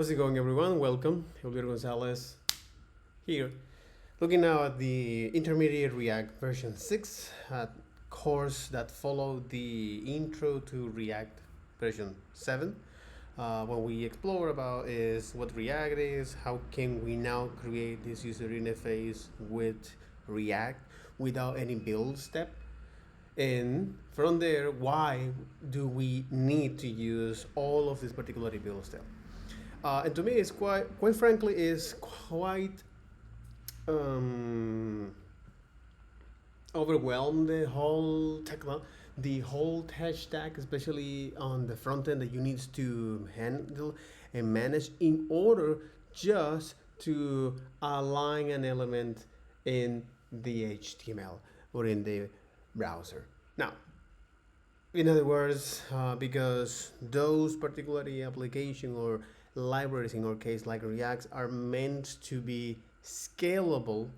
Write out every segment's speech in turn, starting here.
How's it going, everyone? Welcome. Julio Gonzalez here. Looking now at the intermediate React version 6 course that followed the intro to React version 7. What we explore about is what React is, how can we now create this user interface with React without any build step, and from there, why do we need to use all of this particular build step? And to me, it's quite frankly, is quite um, overwhelmed the whole tech stack, especially on the front end that you need to handle and manage in order just to align an element in the HTML or in the browser. Now, in other words, because those particular application or libraries, in our case like React, are meant to be scalable.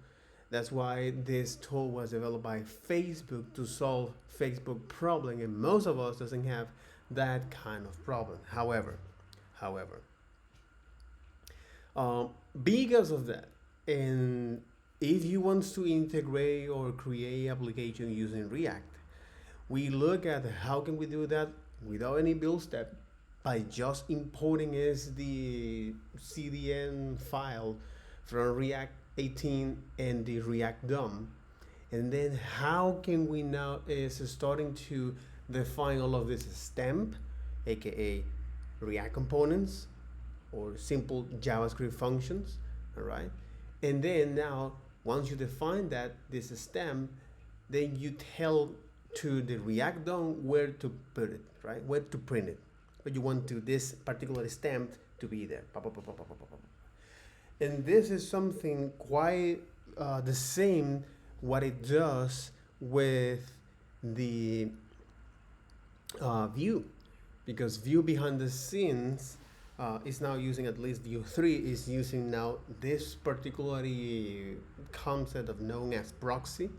That's why this tool was developed by Facebook to solve Facebook problem, and most of us doesn't have that kind of problem. However, because of that, and if you want to integrate or create application using React, we look at how can we do that without any build step by just importing as the CDN file from React 18 and the React DOM. And then how can we now is starting to define all of this stamp, aka React components or simple JavaScript functions, all right? And then now, once you define that, this stamp, then you tell to the React DOM where to put it, right? Where to print it. But you want to this particular stamp to be there. And this is something quite the same what it does with the Vue, because Vue behind the scenes is now using, at least Vue 3 is using now this particular concept of known as proxy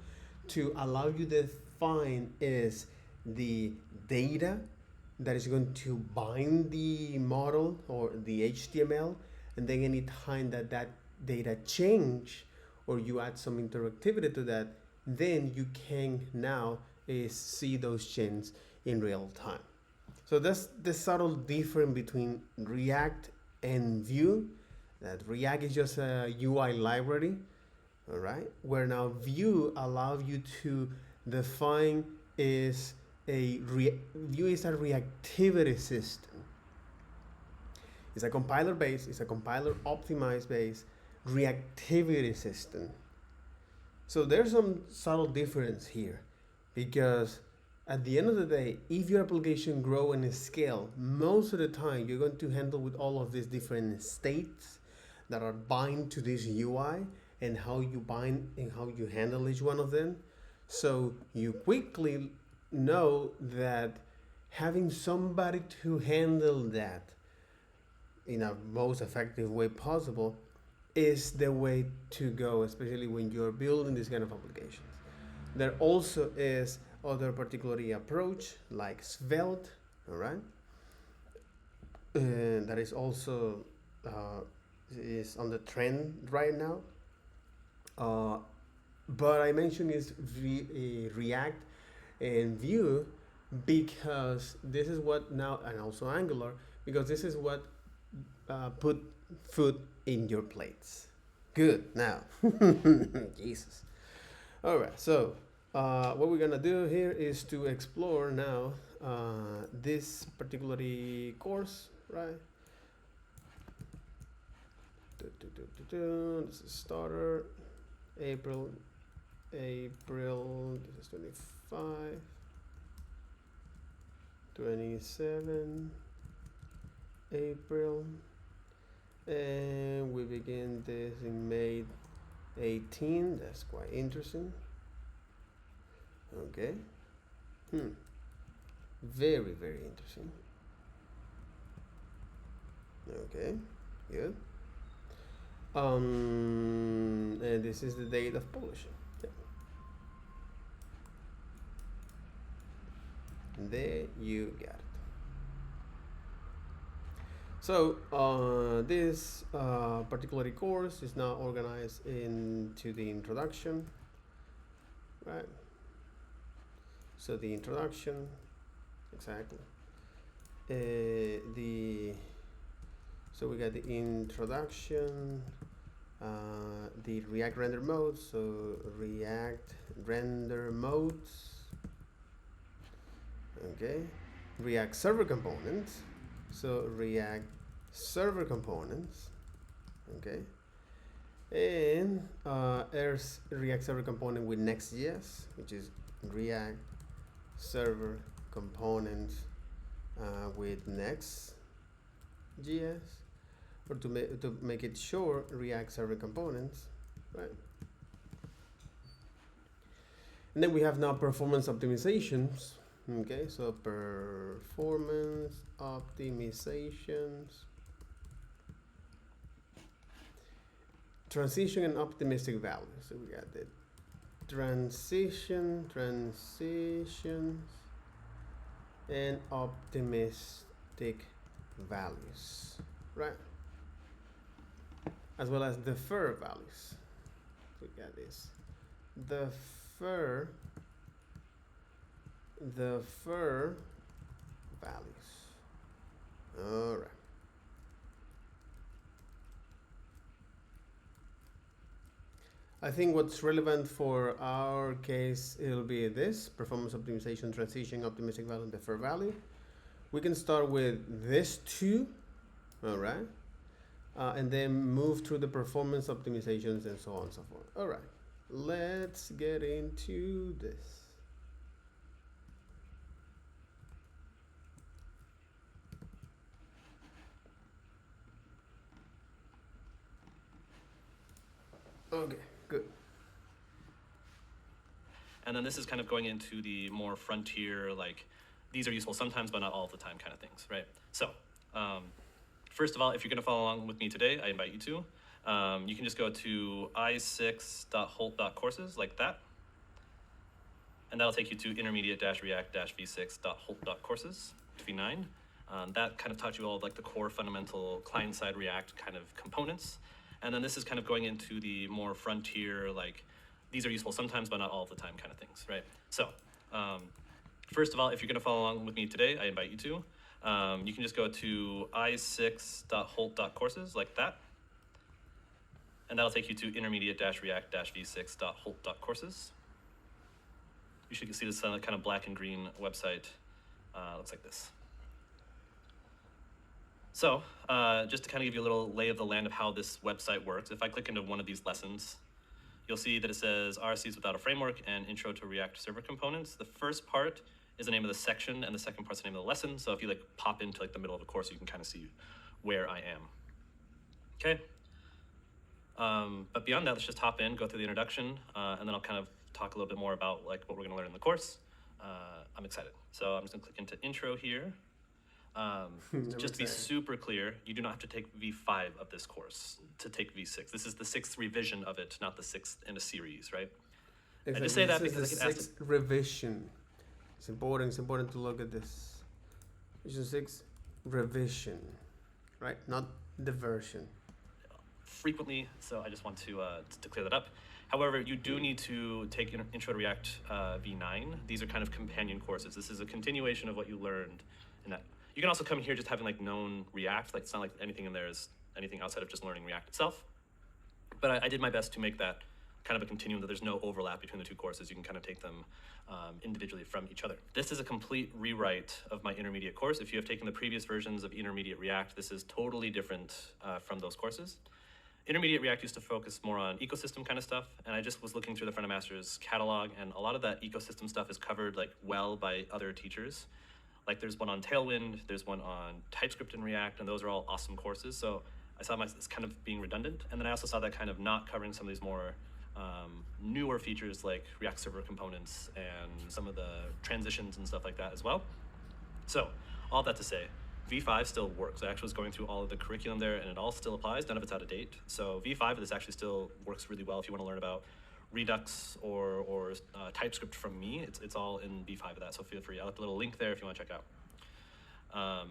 to allow you to define is the data that is going to bind the model or the HTML, and then any time that that data change or you add some interactivity to that, then you can now see those changes in real time. So that's the subtle difference between React and Vue. That React is just a UI library, all right, where now Vue allows you to define is Vue is a reactivity system. It's a compiler based, it's a compiler optimized based reactivity system. So there's some subtle difference here, because at the end of the day, if your application grow and scale, most of the time you're going to handle with all of these different states that are bind to this UI and how you bind and how you handle each one of them. So you quickly know that having somebody to handle that in a most effective way possible is the way to go, especially when you're building this kind of applications. There also is other particular approach like Svelte, all right? That is also is on the trend right now. But I mentioned is React and Vue because this is what now, and also Angular, because this is what put food in your plates. Good, now. Jesus. All right, so what we're gonna do here is to explore now this particular course, right? This is starter, April, this is 25, 27, April, and we begin this in May 18. That's quite interesting. Okay. Very, very interesting. Okay, good. And this is the date of publishing. Yeah. There you got it. So this particular course is now organized into the introduction, right? So the introduction, exactly. So we got the introduction, the React render mode. So React render modes. Okay, React server components. So React server components. Okay, and there's React server component with Next.js, which is React server components with Next.js, or to make it short, React server components, right? And then we have now performance optimizations. Okay, so performance optimizations, transition and optimistic values. So we got the transitions, and optimistic values, right? As well as defer values. We got this. Defer values. All right. I think what's relevant for our case, it'll be this: performance optimization, transition, optimistic value, and defer value. We can start with this two, all right? And then move through the performance optimizations and so on and so forth. All right, let's get into this. Okay, good. And then this is kind of going into the more frontier, like these are useful sometimes, but not all the time kind of things, right? So first of all, if you're going to follow along with me today, I invite you to. You can just go to i6.holt.courses like that. And that'll take you to intermediate-react-v6.holt.courses, v9. That kind of taught you all of like the core fundamental client-side React kind of components. And then this is kind of going into the more frontier, like these are useful sometimes, but not all the time kind of things, right? So first of all, if you're going to follow along with me today, I invite you to. You can just go to i6.holt.courses like that. And that'll take you to intermediate-react-v6.holt.courses. You should see this kind of black and green website. Looks like this. So just to kind of give you a little lay of the land of how this website works, if I click into one of these lessons, you'll see that it says RCs without a framework and intro to React server components. The first part is the name of the section, and the second part's the name of the lesson. So if you like pop into like the middle of a course, you can kind of see where I am. Okay. But beyond that, let's just hop in, go through the introduction, and then I'll kind of talk a little bit more about like what we're going to learn in the course. I'm excited. So I'm just going to click into intro here. Just to be super clear, you do not have to take V5 of this course to take V6. This is the 6th revision of it, not the 6th in a series, right? Exactly. I just say that this because is the 6th revision. It's important to look at this. It's the 6th revision, right? Not the version. Frequently, so I just want to clear that up. However, you do need to take Intro to React V9. These are kind of companion courses. This is a continuation of what you learned in that. You can also come here just having like known React. Like it's not like anything in there is anything outside of just learning React itself. But I did my best to make that kind of a continuum, that there's no overlap between the two courses. You can kind of take them individually from each other. This is a complete rewrite of my intermediate course. If you have taken the previous versions of Intermediate React, this is totally different from those courses. Intermediate React used to focus more on ecosystem kind of stuff, and I just was looking through the Front of Master's catalog, and a lot of that ecosystem stuff is covered like well by other teachers. Like there's one on Tailwind, there's one on TypeScript and React, and those are all awesome courses. So I saw it's kind of being redundant, and then I also saw that kind of not covering some of these more newer features like React Server components and some of the transitions and stuff like that as well. So all that to say, V5 still works. I actually was going through all of the curriculum there, and it all still applies. None of it's out of date. So V5, this actually still works really well if you want to learn about Redux or TypeScript from me. It's all in V5 of that, so feel free. I'll have a little link there if you want to check out.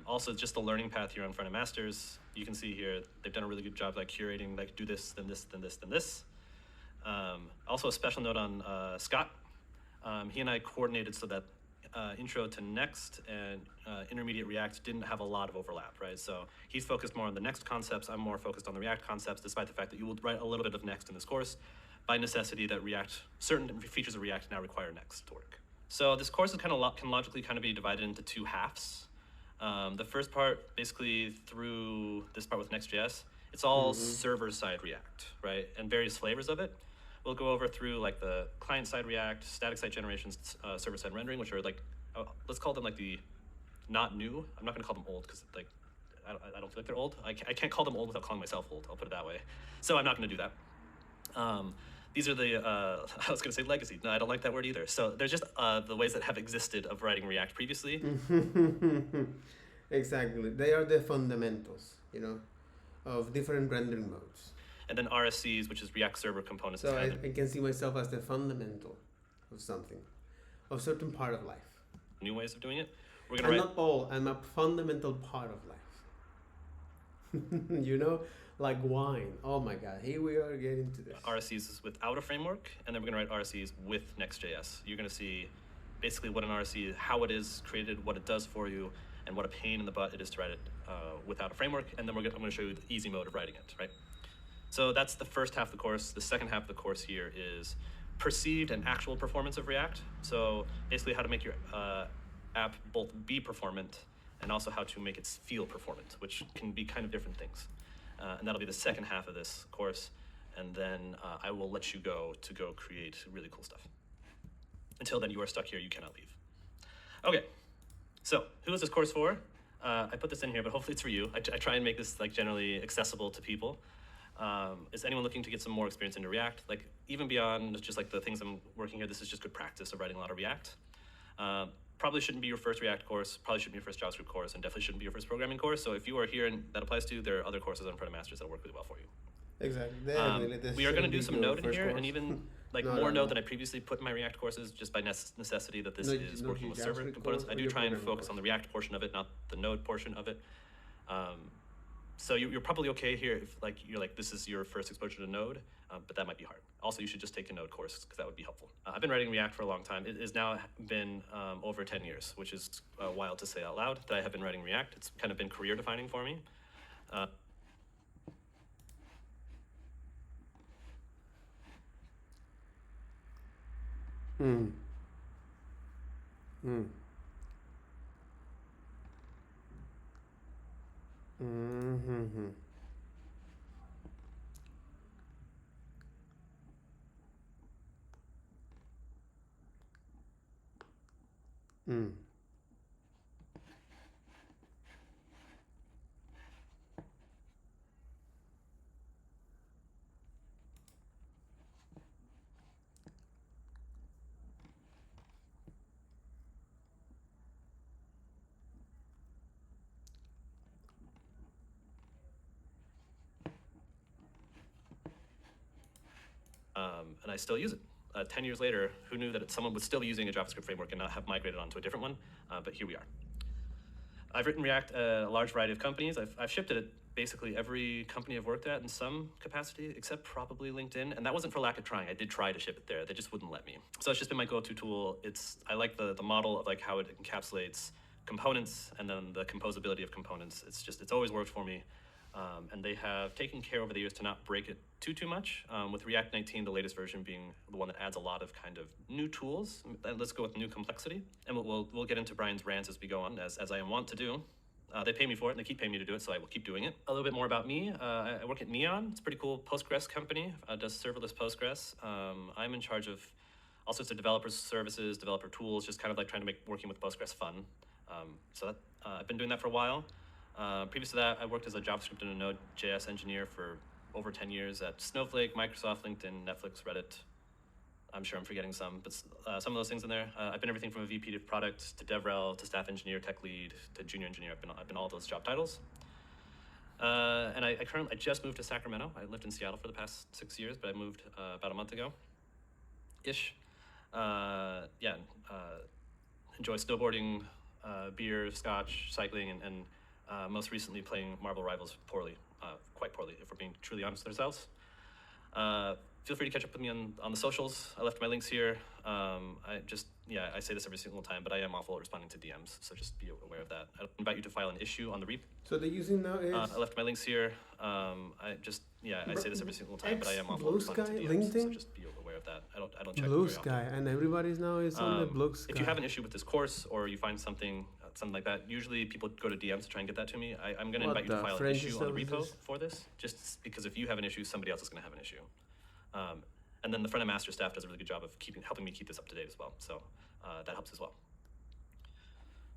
Also, just the learning path here on Front End Masters, you can see here, they've done a really good job like curating, like do this, then this, then this, then this. Also a special note on Scott. He and I coordinated so that intro to Next and intermediate React didn't have a lot of overlap, right? So he's focused more on the Next concepts, I'm more focused on the React concepts, despite the fact that you will write a little bit of Next in this course, by necessity that certain features of React now require Next to work. So this course is can logically kind of be divided into two halves. The first part, basically through this part with Next.js, it's all server-side React, right? And various flavors of it. We'll go over through like the client-side React, static site generations, server-side rendering, which are like, let's call them like the not new. I'm not gonna call them old because like, I don't feel like they're old. I can't call them old without calling myself old, I'll put it that way. So I'm not gonna do that. These are the, I was gonna say legacy. No, I don't like that word either. So there's just the ways that have existed of writing React previously. Exactly. They are the fundamentals, you know, of different rendering modes. And then RSCs, which is React Server Components. So I can see myself as the fundamental of something, of certain part of life. New ways of doing it. We're I'm gonna not all, I'm a fundamental part of life. You know, like wine. Oh my God, here we are getting to this. RSCs is without a framework, and then we're gonna write RSCs with Next.js. You're gonna see basically what an RSC is, how it is created, what it does for you, and what a pain in the butt it is to write it without a framework. And then I'm gonna show you the easy mode of writing it, right? So that's the first half of the course. The second half of the course here is perceived and actual performance of React. So basically how to make your app both be performant and also how to make it feel performant, which can be kind of different things. And that'll be the second half of this course. And then I will let you go to go create really cool stuff. Until then, you are stuck here, you cannot leave. Okay, so who is this course for? I put this in here, but hopefully it's for you. I try and make this like generally accessible to people. Is anyone looking to get some more experience into React? Like even beyond just like the things I'm working here, this is just good practice of writing a lot of React. Probably shouldn't be your first React course, probably shouldn't be your first JavaScript course, and definitely shouldn't be your first programming course. So if you are here and that applies to you, there are other courses on Front End Masters that work really well for you. Exactly. We are going to do some Node in here, course. and even like more Node than I previously put in my React courses, just by necessity that this is working with server components. I do try and focus on the React portion of it, not the Node portion of it. So you're probably okay here if like you're like this is your first exposure to Node, but that might be hard. Also, you should just take a Node course because that would be helpful. I've been writing React for a long time. It has now been over 10 years, which is wild to say out loud that I have been writing React. It's kind of been career defining for me. And I still use it. 10 years later, who knew that someone was still using a JavaScript framework and not have migrated onto a different one? But here we are. I've written React at a large variety of companies. I've shipped it at basically every company I've worked at in some capacity, except probably LinkedIn. And that wasn't for lack of trying. I did try to ship it there. They just wouldn't let me. So it's just been my go-to tool. I like the model of like how it encapsulates components and then the composability of components. It's always worked for me. And they have taken care over the years to not break it too much. With React 19, the latest version being the one that adds a lot of kind of new tools. Let's go with new complexity. And we'll get into Brian's rants as we go on, as I am wont to do. They pay me for it, and they keep paying me to do it, so I will keep doing it. A little bit more about me. I work at Neon. It's a pretty cool Postgres company. Does serverless Postgres. I'm in charge of all sorts of developer services, developer tools, just kind of like trying to make working with Postgres fun. I've been doing that for a while. Previous to that, I worked as a JavaScript and a Node.js engineer for over 10 years at Snowflake, Microsoft, LinkedIn, Netflix, Reddit. I'm sure I'm forgetting some, but some of those things in there. I've been everything from a VP to product to DevRel to staff engineer, tech lead to junior engineer. I've been all those job titles. And I just moved to Sacramento. I lived in Seattle for the past 6 years, but I moved about a month ago-ish. Enjoy snowboarding. beer, scotch, cycling, and most recently playing Marvel Rivals poorly, quite poorly, if we're being truly honest with ourselves. Feel free to catch up with me on the socials. I left my links here. I say this every single time, but I am awful at responding to DMs, so just be aware of that. I invite you to file an issue on the repo. So the using now is. I left my links here. I say this every single time, but I am awful at Blue responding Sky, to DMs, LinkedIn? so just be aware of that. I don't check Blue very Sky, often. and everybody's now is on the Blue Sky. If you have an issue with this course or you find something like that, usually people go to DMs to try and get that to me. I'm going to invite you to file an issue on the repo for this, just because if you have an issue, somebody else is going to have an issue. And then the front-end master staff does a really good job of helping me keep this up to date as well. So that helps as well.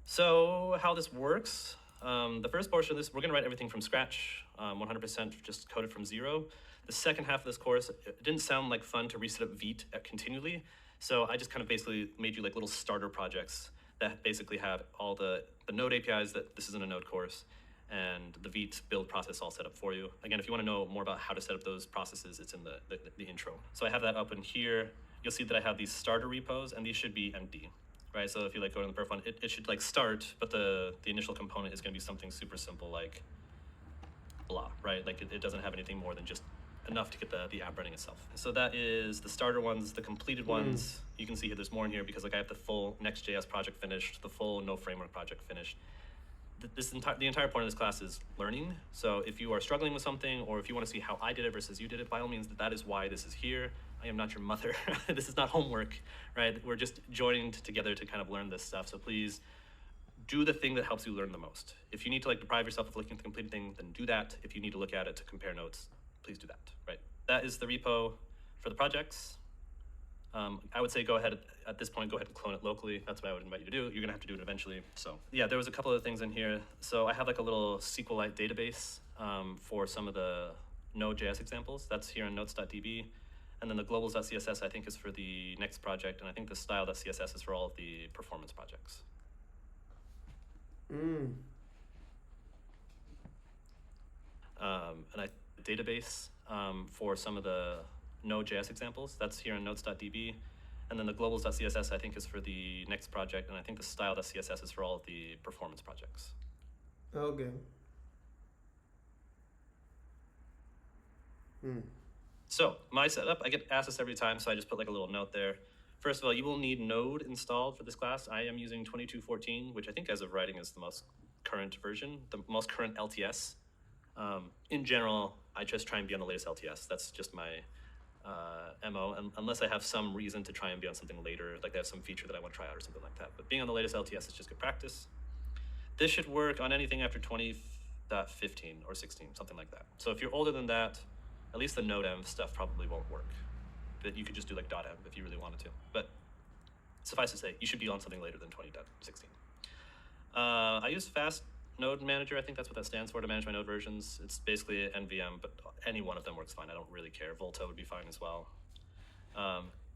So how this works, the first portion of this, we're going to write everything from scratch, 100% just coded from zero. The second half of this course, it didn't sound like fun to reset up Vite continually. So I just kind of basically made you like little starter projects that basically have all the Node APIs that this isn't a Node course, and the Vite build process all set up for you. Again, if you want to know more about how to set up those processes, it's in the intro. So I have that up in here. You'll see that I have these starter repos, and these should be empty, right? So if you like go to the perf one, it should like start, but the initial component is going to be something super simple like blah, right? Like it doesn't have anything more than just enough to get the app running itself. So that is the starter ones, the completed ones. You can see here there's more in here because like I have the full Next.js project finished, the full No Framework project finished. The entire point of this class is learning. So if you are struggling with something, or if you want to see how I did it versus you did it, by all means, that is why this is here. I am not your mother. This is not homework, right? We're just joining together to kind of learn this stuff. So please do the thing that helps you learn the most. If you need to like deprive yourself of looking at the completed thing, then do that. If you need to look at it to compare notes, please do that, right? That is the repo for the projects. I would say go ahead, at this point, go ahead and clone it locally. That's what I would invite you to do. You're gonna have to do it eventually. So yeah, there was a couple of things in here. So I have like a little SQLite database for some of the Node.js examples. That's here in notes.db. And then the globals.css I think is for the next project. And I think the style.css is for all of the performance projects. And I database for some of the Node.js examples. That's here in notes.db. And then the globals.css I think is for the next project. And I think the style.css is for all of the performance projects. Okay. So my setup, I get asked this every time, so I just put like a little note there. First of all, you will need Node installed for this class. I am using 22.14, which I think as of writing is the most current version, the most current LTS. In general, I just try and be on the latest LTS. That's just my MO, unless I have some reason to try and be on something later, like they have some feature that I want to try out or something like that. But being on the latest LTS is just good practice. This should work on anything after 20.15 or 16, something like that. So if you're older than that, at least the Node.env stuff probably won't work. But you could just do like .env if you really wanted to. But suffice to say, you should be on something later than 20.16. I use Fast Node Manager. I think that's what that stands for, to manage my node versions. It's basically an NVM, but any one of them works fine. I don't really care. Volta would be fine as well.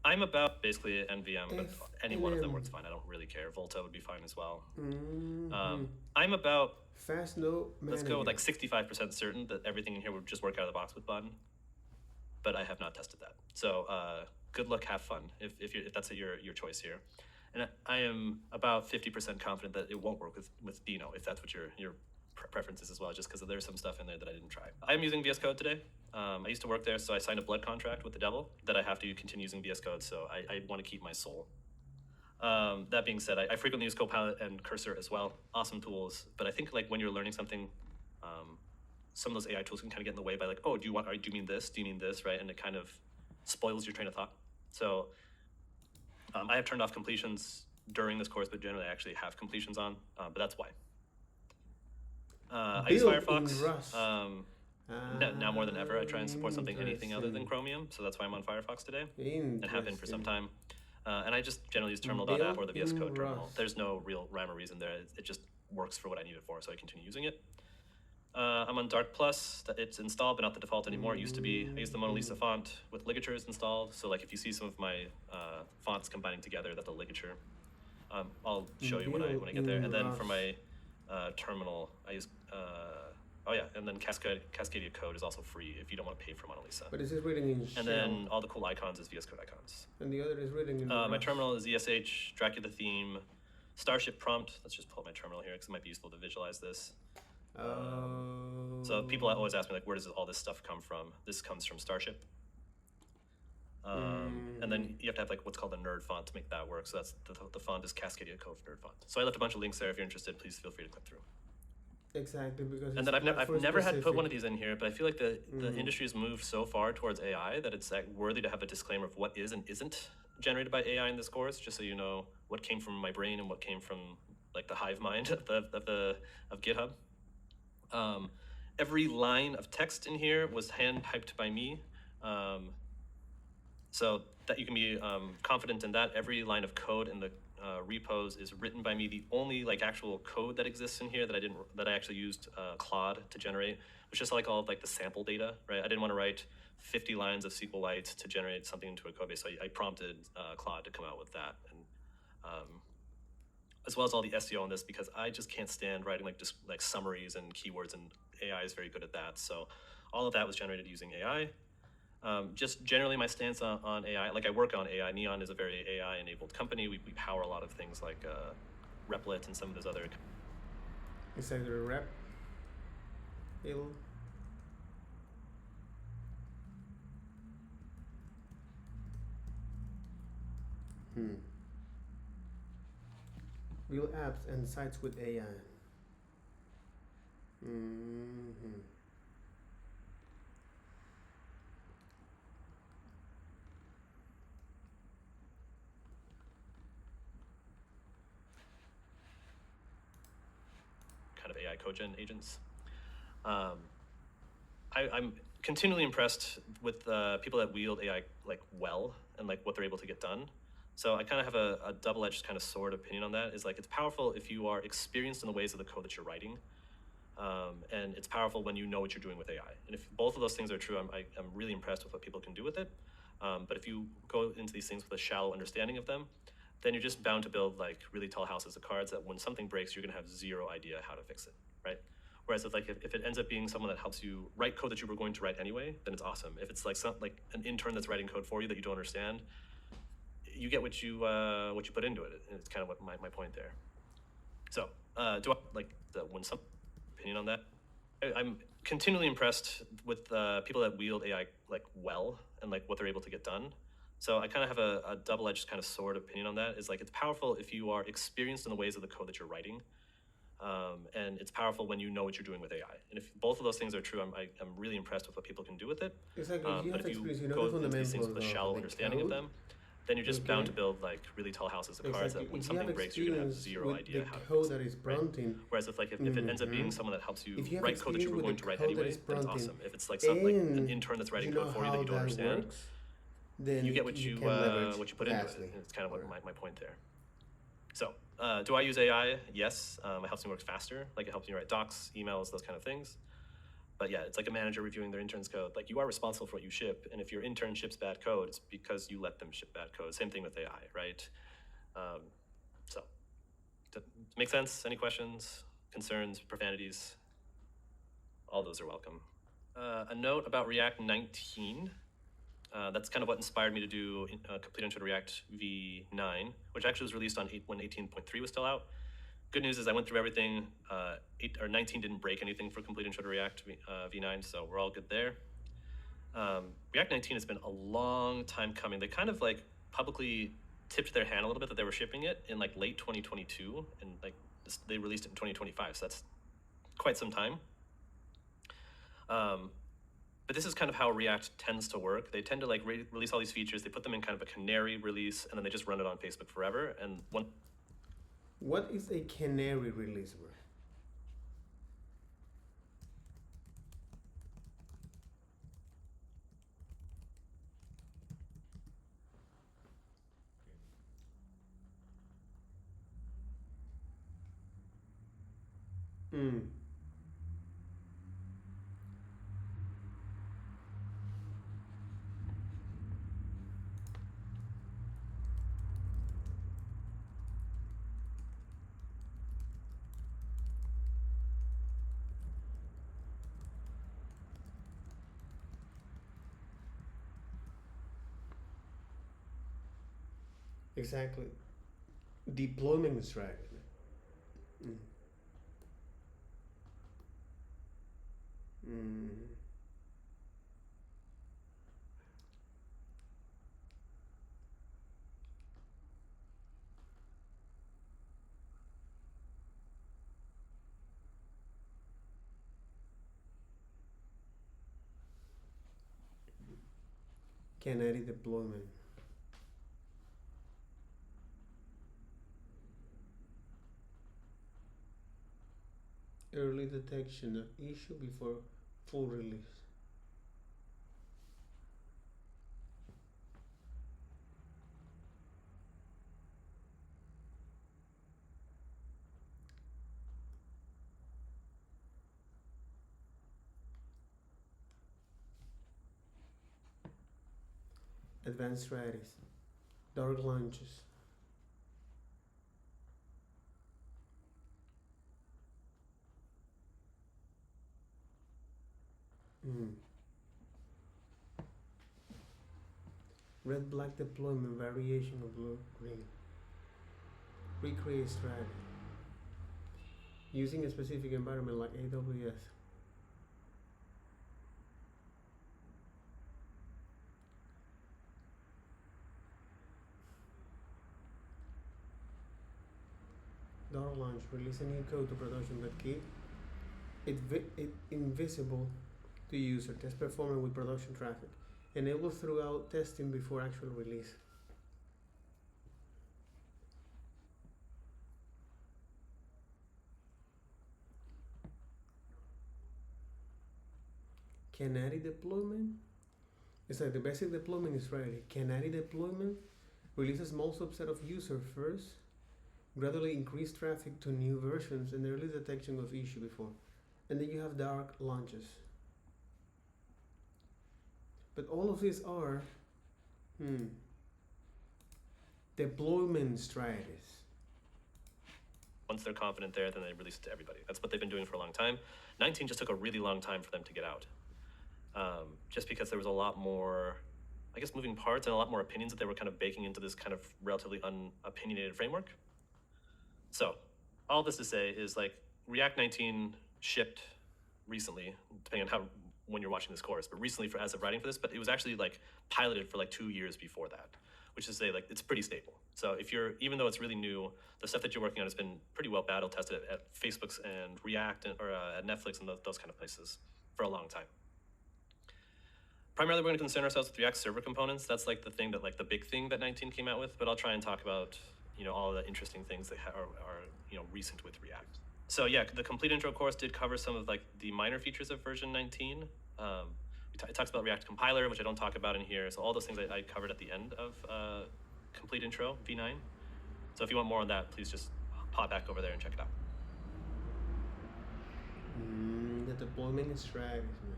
I'm about basically an NVM, but any one of them works fine. I don't really care. Volta would be fine as well. I'm about Fast Node Manager. Let's go with like 65% certain that everything in here would just work out of the box with Bun, but I have not tested that. So good luck, have fun if that's your choice here. And I am about 50% confident that it won't work with Dino, if that's what your preference is as well, just because there's some stuff in there that I didn't try. I'm using VS Code today. I used to work there, so I signed a blood contract with the devil that I have to continue using VS Code, so I want to keep my soul. That being said, I frequently use Copilot and Cursor as well. Awesome tools, but I think like when you're learning something, some of those AI tools can kind of get in the way by like, oh, do you mean this? Do you mean this, right? And it kind of spoils your train of thought. So I have turned off completions during this course, but generally I actually have completions on, but that's why. I use Firefox. Now more than ever, I try and support anything other than Chromium, so that's why I'm on Firefox today, and have been for some time. And I just generally use terminal.app or the VS Code terminal. There's no real rhyme or reason there. It just works for what I need it for, so I continue using it. I'm on Dark Plus. It's installed, but not the default anymore. It used to be. I use the Mona Lisa font with ligatures installed. So like if you see some of my fonts combining together, that's a ligature. I'll show you when I get there. And then for my terminal, I use and then Cascadia Code is also free if you don't want to pay for Mona Lisa. But is this reading in And then all the cool icons is VS Code icons. And the other is reading in my terminal is ESH, Dracula theme, Starship prompt. Let's just pull up my terminal here because it might be useful to visualize this. So people always ask me, like, where does all this stuff come from? This comes from Starship. And then you have to have like what's called a nerd font to make that work. So that's the font is Cascadia Cove nerd font. So I left a bunch of links there. If you're interested, please feel free to click through. Exactly, because And then I've never had to put one of these in here, but I feel like the industry has moved so far towards AI that it's like worthy to have a disclaimer of what is and isn't generated by AI in this course, just so you know what came from my brain and what came from like the hive mind of GitHub. Every line of text in here was hand typed by me. So that you can be confident in that. Every line of code in the repos is written by me. The only like actual code that exists in here that I actually used Claude to generate was just like all of like the sample data, right? I didn't want to write 50 lines of SQLite to generate something into a code base, so I prompted Claude to come out with that, and as well as all the SEO on this, because I just can't stand writing like just like summaries and keywords, and AI is very good at that. So all of that was generated using AI. Just generally my stance on AI, like I work on AI. Neon is a very AI-enabled company. We power a lot of things like Replit and some of those other. Is that a rep? Real apps and sites with AI. Kind of AI code gen agents. I'm continually impressed with people that wield AI like well and like what they're able to get done. So I kind of have a double-edged kind of sword opinion on that. Is like it's powerful if you are experienced in the ways of the code that you're writing, and it's powerful when you know what you're doing with AI. And if both of those things are true, I'm really impressed with what people can do with it. But if you go into these things with a shallow understanding of them, then you're just bound to build like really tall houses of cards that when something breaks, you're gonna have zero idea how to fix it, right? Whereas if it ends up being someone that helps you write code that you were going to write anyway, then it's awesome. If it's like like an intern that's writing code for you that you don't understand, you get what you put into it. And it's kind of what my point there. So do I like when some opinion on that? I'm continually impressed with people that wield AI like well and like what they're able to get done. So I kind of have a double-edged kind of sword opinion on that. Is like it's powerful if you are experienced in the ways of the code that you're writing. And it's powerful when you know what you're doing with AI. And if both of those things are true, I'm really impressed with what people can do with it. Exactly. But if you go into these things with a shallow understanding of them, then you're just bound to build like really tall houses of cards that when something breaks, you're gonna have zero idea how to fix that is it. prompting. Right? Whereas if it ends up being someone that helps you have write code that you were going to write code that anyway, is then it's prompting, awesome. If it's like an intern that's writing you know code for you that you don't how that understand, works, then you get what you put into it. And it's kind of what my point there. So do I use AI? Yes. It helps me work faster. Like it helps me write docs, emails, those kind of things. But yeah, it's like a manager reviewing their intern's code. Like you are responsible for what you ship, and if your intern ships bad code, it's because you let them ship bad code. Same thing with AI, right? So, make sense? Any questions, concerns, profanities? All those are welcome. A note about React 19. That's kind of what inspired me to do Complete Intro to React v9, which actually was released when 18.3 was still out. Good news is I went through everything. 19 didn't break anything for Complete Intro to React v9, so we're all good there. React 19 has been a long time coming. They kind of like publicly tipped their hand a little bit that they were shipping it in like late 2022, and like they released it in 2025, so that's quite some time. But this is kind of how React tends to work. They tend to like release all these features. They put them in kind of a canary release, and then they just run it on Facebook forever. And what is a canary release, bro? Exactly. Deployment strategy. Mm. Mm. Canary deployment. Early detection of issue before full release. Advanced strategies. Dark launches. Mm. Red black deployment variation of blue green. Recreate strategy. Using a specific environment like AWS. Dark launch. Release a new code to production but keep it invisible to user. Test performance with production traffic. Enable throughout testing before actual release. Canary deployment. It's like the basic deployment is ready. Canary deployment release a small subset of users first, gradually increase traffic to new versions and early detection of issue before. And then you have dark launches. But all of these are deployment strategies. Once they're confident there, then they release it to everybody. That's what they've been doing for a long time. 19 just took a really long time for them to get out. Just because there was a lot more, I guess, moving parts and a lot more opinions that they were kind of baking into this kind of relatively unopinionated framework. So all this to say is like React 19 shipped recently, depending on how when you're watching this course, but recently for as of writing for this, but it was actually like piloted for like 2 years before that, which is to say like it's pretty stable. So if you're, even though it's really new, the stuff that you're working on has been pretty well battle tested at Facebook's and React or at Netflix and those kind of places for a long time. Primarily, we're going to concern ourselves with React server components. That's like the thing that, like the big thing that 19 came out with, but I'll try and talk about, all the interesting things that are recent with React. So yeah, the complete intro course did cover some of like the minor features of version 19. It talks about React compiler, which I don't talk about in here. So all those things I covered at the end of complete intro v9. So if you want more on that, please just pop back over there and check it out. The deployment strategies, man.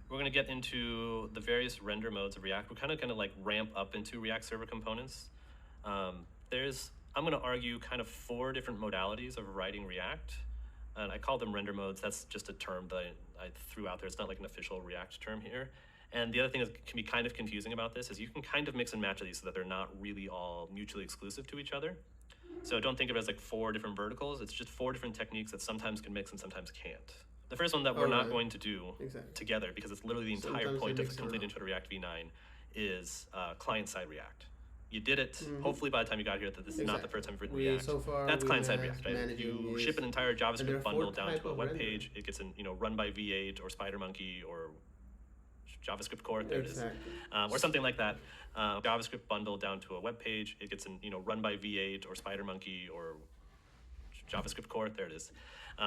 We're going to get into the various render modes of React. We're kind of going to like ramp up into React server components. I'm going to argue kind of 4 different modalities of writing React. And I call them render modes. That's just a term that I threw out there. It's not like an official React term here. And the other thing that can be kind of confusing about this is you can kind of mix and match these so that they're not really all mutually exclusive to each other. So don't think of it as like 4 different verticals. It's just 4 different techniques that sometimes can mix and sometimes can't. The first one that we're not going to do together, because it's literally the entire point of the complete intro to React v9, is client-side React. You did it. Hopefully by the time you got here, that this is not the first time you've written React. So far, that's client-side React, right? You ship an entire JavaScript bundle down to a web page. It gets run by V8 or SpiderMonkey or JavaScript core. There it is, or something like that. JavaScript bundle down to a web page. It gets run by V8 or SpiderMonkey or JavaScript core. There it is,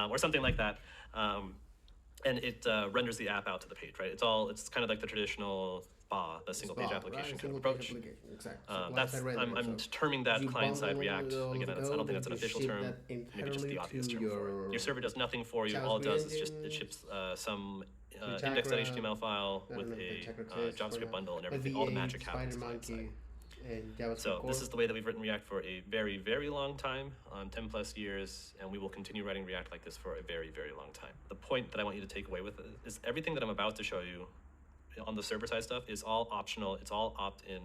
or something like that. And it renders the app out to the page, right? It's kind of like the traditional SPA, the single page application kind of approach. Exactly. I'm terming that client-side React. Again, I don't think that's an official term. Maybe just the obvious term for it. Your server does nothing for you. All it does is just it ships some index.html file with a JavaScript bundle and everything. All the magic happens client-side. So this is the way that we've written React for a very, very long time, 10 plus years, and we will continue writing React like this for a very, very long time. The point that I want you to take away with it is everything that I'm about to show you on the server side stuff is all optional, it's all opt-in,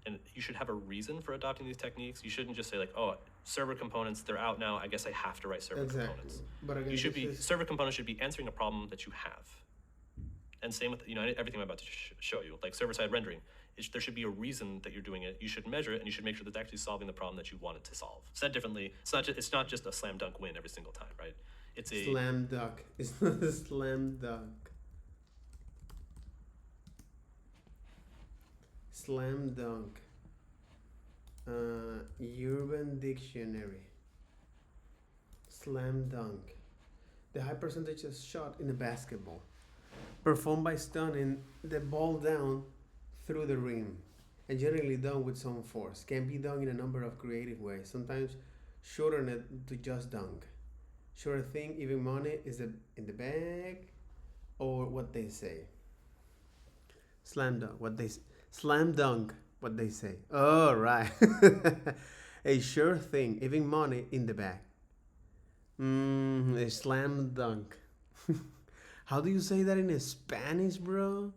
and you should have a reason for adopting these techniques. You shouldn't just say like, oh, server components, they're out now, I guess I have to write server components. But again, server components should be answering a problem that you have. And same with, everything I'm about to show you, like server-side rendering. There should be a reason that you're doing it. You should measure it, and you should make sure that it's actually solving the problem that you want it to solve. Said differently, it's not just a slam dunk win every single time, right? It's a slam dunk. It's not a slam dunk. Slam dunk. Urban Dictionary. Slam dunk. The high percentage of shot in a basketball, performed by stunning the ball down through the rim, and generally done with some force. Can be done in a number of creative ways. Sometimes shorten it to just dunk. Sure thing, even money is in the bag, or what they say. Slam dunk. Slam dunk. What they say. Oh, right. A sure thing, even money in the bag. A slam dunk. How do you say that in Spanish, bro?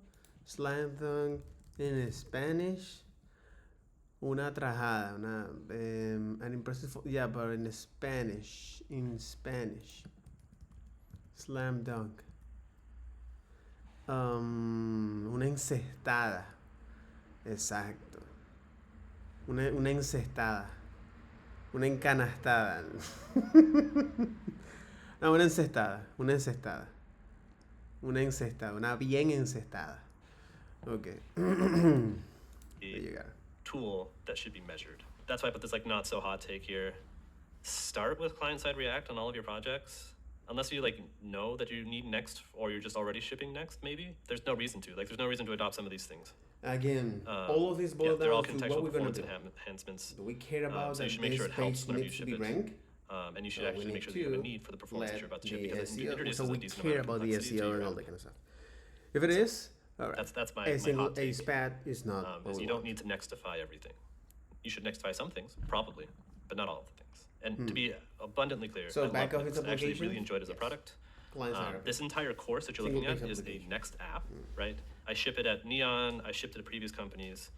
Slam dunk in Spanish. Una trajada, an impressive. Yeah, but in Spanish. Slam dunk. Una encestada. Exacto. Una encestada. Una encanastada. No, una encestada. Una bien encestada. Okay. Tool that should be measured. That's why I put this like not so hot take here. Start with client-side React on all of your projects. Unless you like know that you need Next, or you're just already shipping Next, maybe. There's no reason to. There's no reason to adopt some of these things. Again, all of these boil down they're all to contextual what we're going to do. Enhancements. Do we care about so that you should make this sure it helps page whenever you needs to ship be it. ranked? And you should actually make sure that you have a need for the performance that you're about to ship, because it introduces so a we decent care amount of about the complexity to SEO your and all app. that kind of stuff. If it is, all right. That's my single hot take. SPAT is not. Is you don't need to Nextify everything. You should Nextify some things, probably, but not all of the things. And to be abundantly clear, So I back love office Next. I actually application? really enjoyed it as a product. Client-side This entire course that you're Single looking at page is a application. Next app, right? I ship it at Neon. I shipped it to previous companies.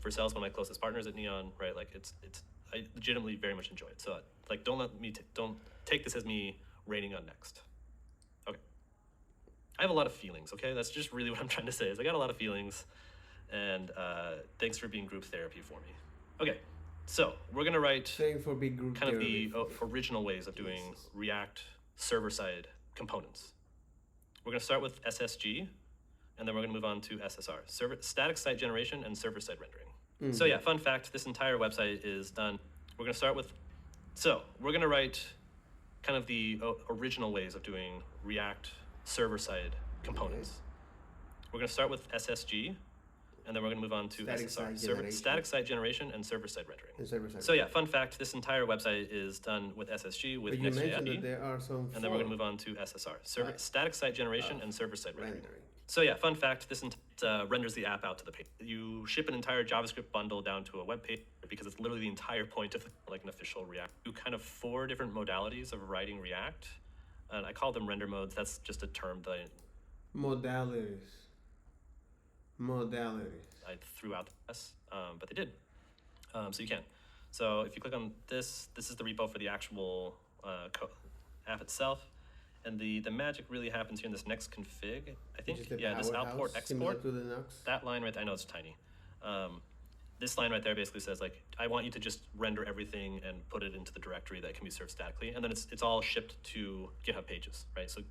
Vercel's one of my closest partners at Neon, right? Like I legitimately very much enjoy it. So like, don't take this as me raining on Next. Okay. I have a lot of feelings. Okay, that's just really what I'm trying to say. Is I got a lot of feelings, and thanks for being group therapy for me. Okay, so we're gonna write for big group kind of therapy. the original ways of doing React server-side components. We're gonna start with SSG, and then we're gonna move on to SSR, static site generation and server-side rendering. So yeah, fun fact, this entire website is done. We're gonna start with, we're gonna write kind of the original ways of doing React server-side components. We're gonna start with SSG, and then we're gonna move on to SSR, static site generation and server-side rendering. So yeah, fun fact, this entire website is done with SSG with But you mentioned Next.js. that there are some. And then we're going to move on to SSR, static site generation and server-side rendering. rendering. So yeah, fun fact, this renders the app out to the page. You ship an entire JavaScript bundle down to a web page because it's literally the entire point of like an official React. You kind of 4 different modalities of writing React, and I call them render modes. That's just a term that Modalities. I threw out the S, but they did. So you can. So if you click on this is the repo for the actual app itself. And the magic really happens here in this next config. I think, this output export. To the Nux. That line right there, I know it's tiny. This line right there basically says like, I want you to just render everything and put it into the directory that can be served statically. And then it's all shipped to GitHub pages, right? So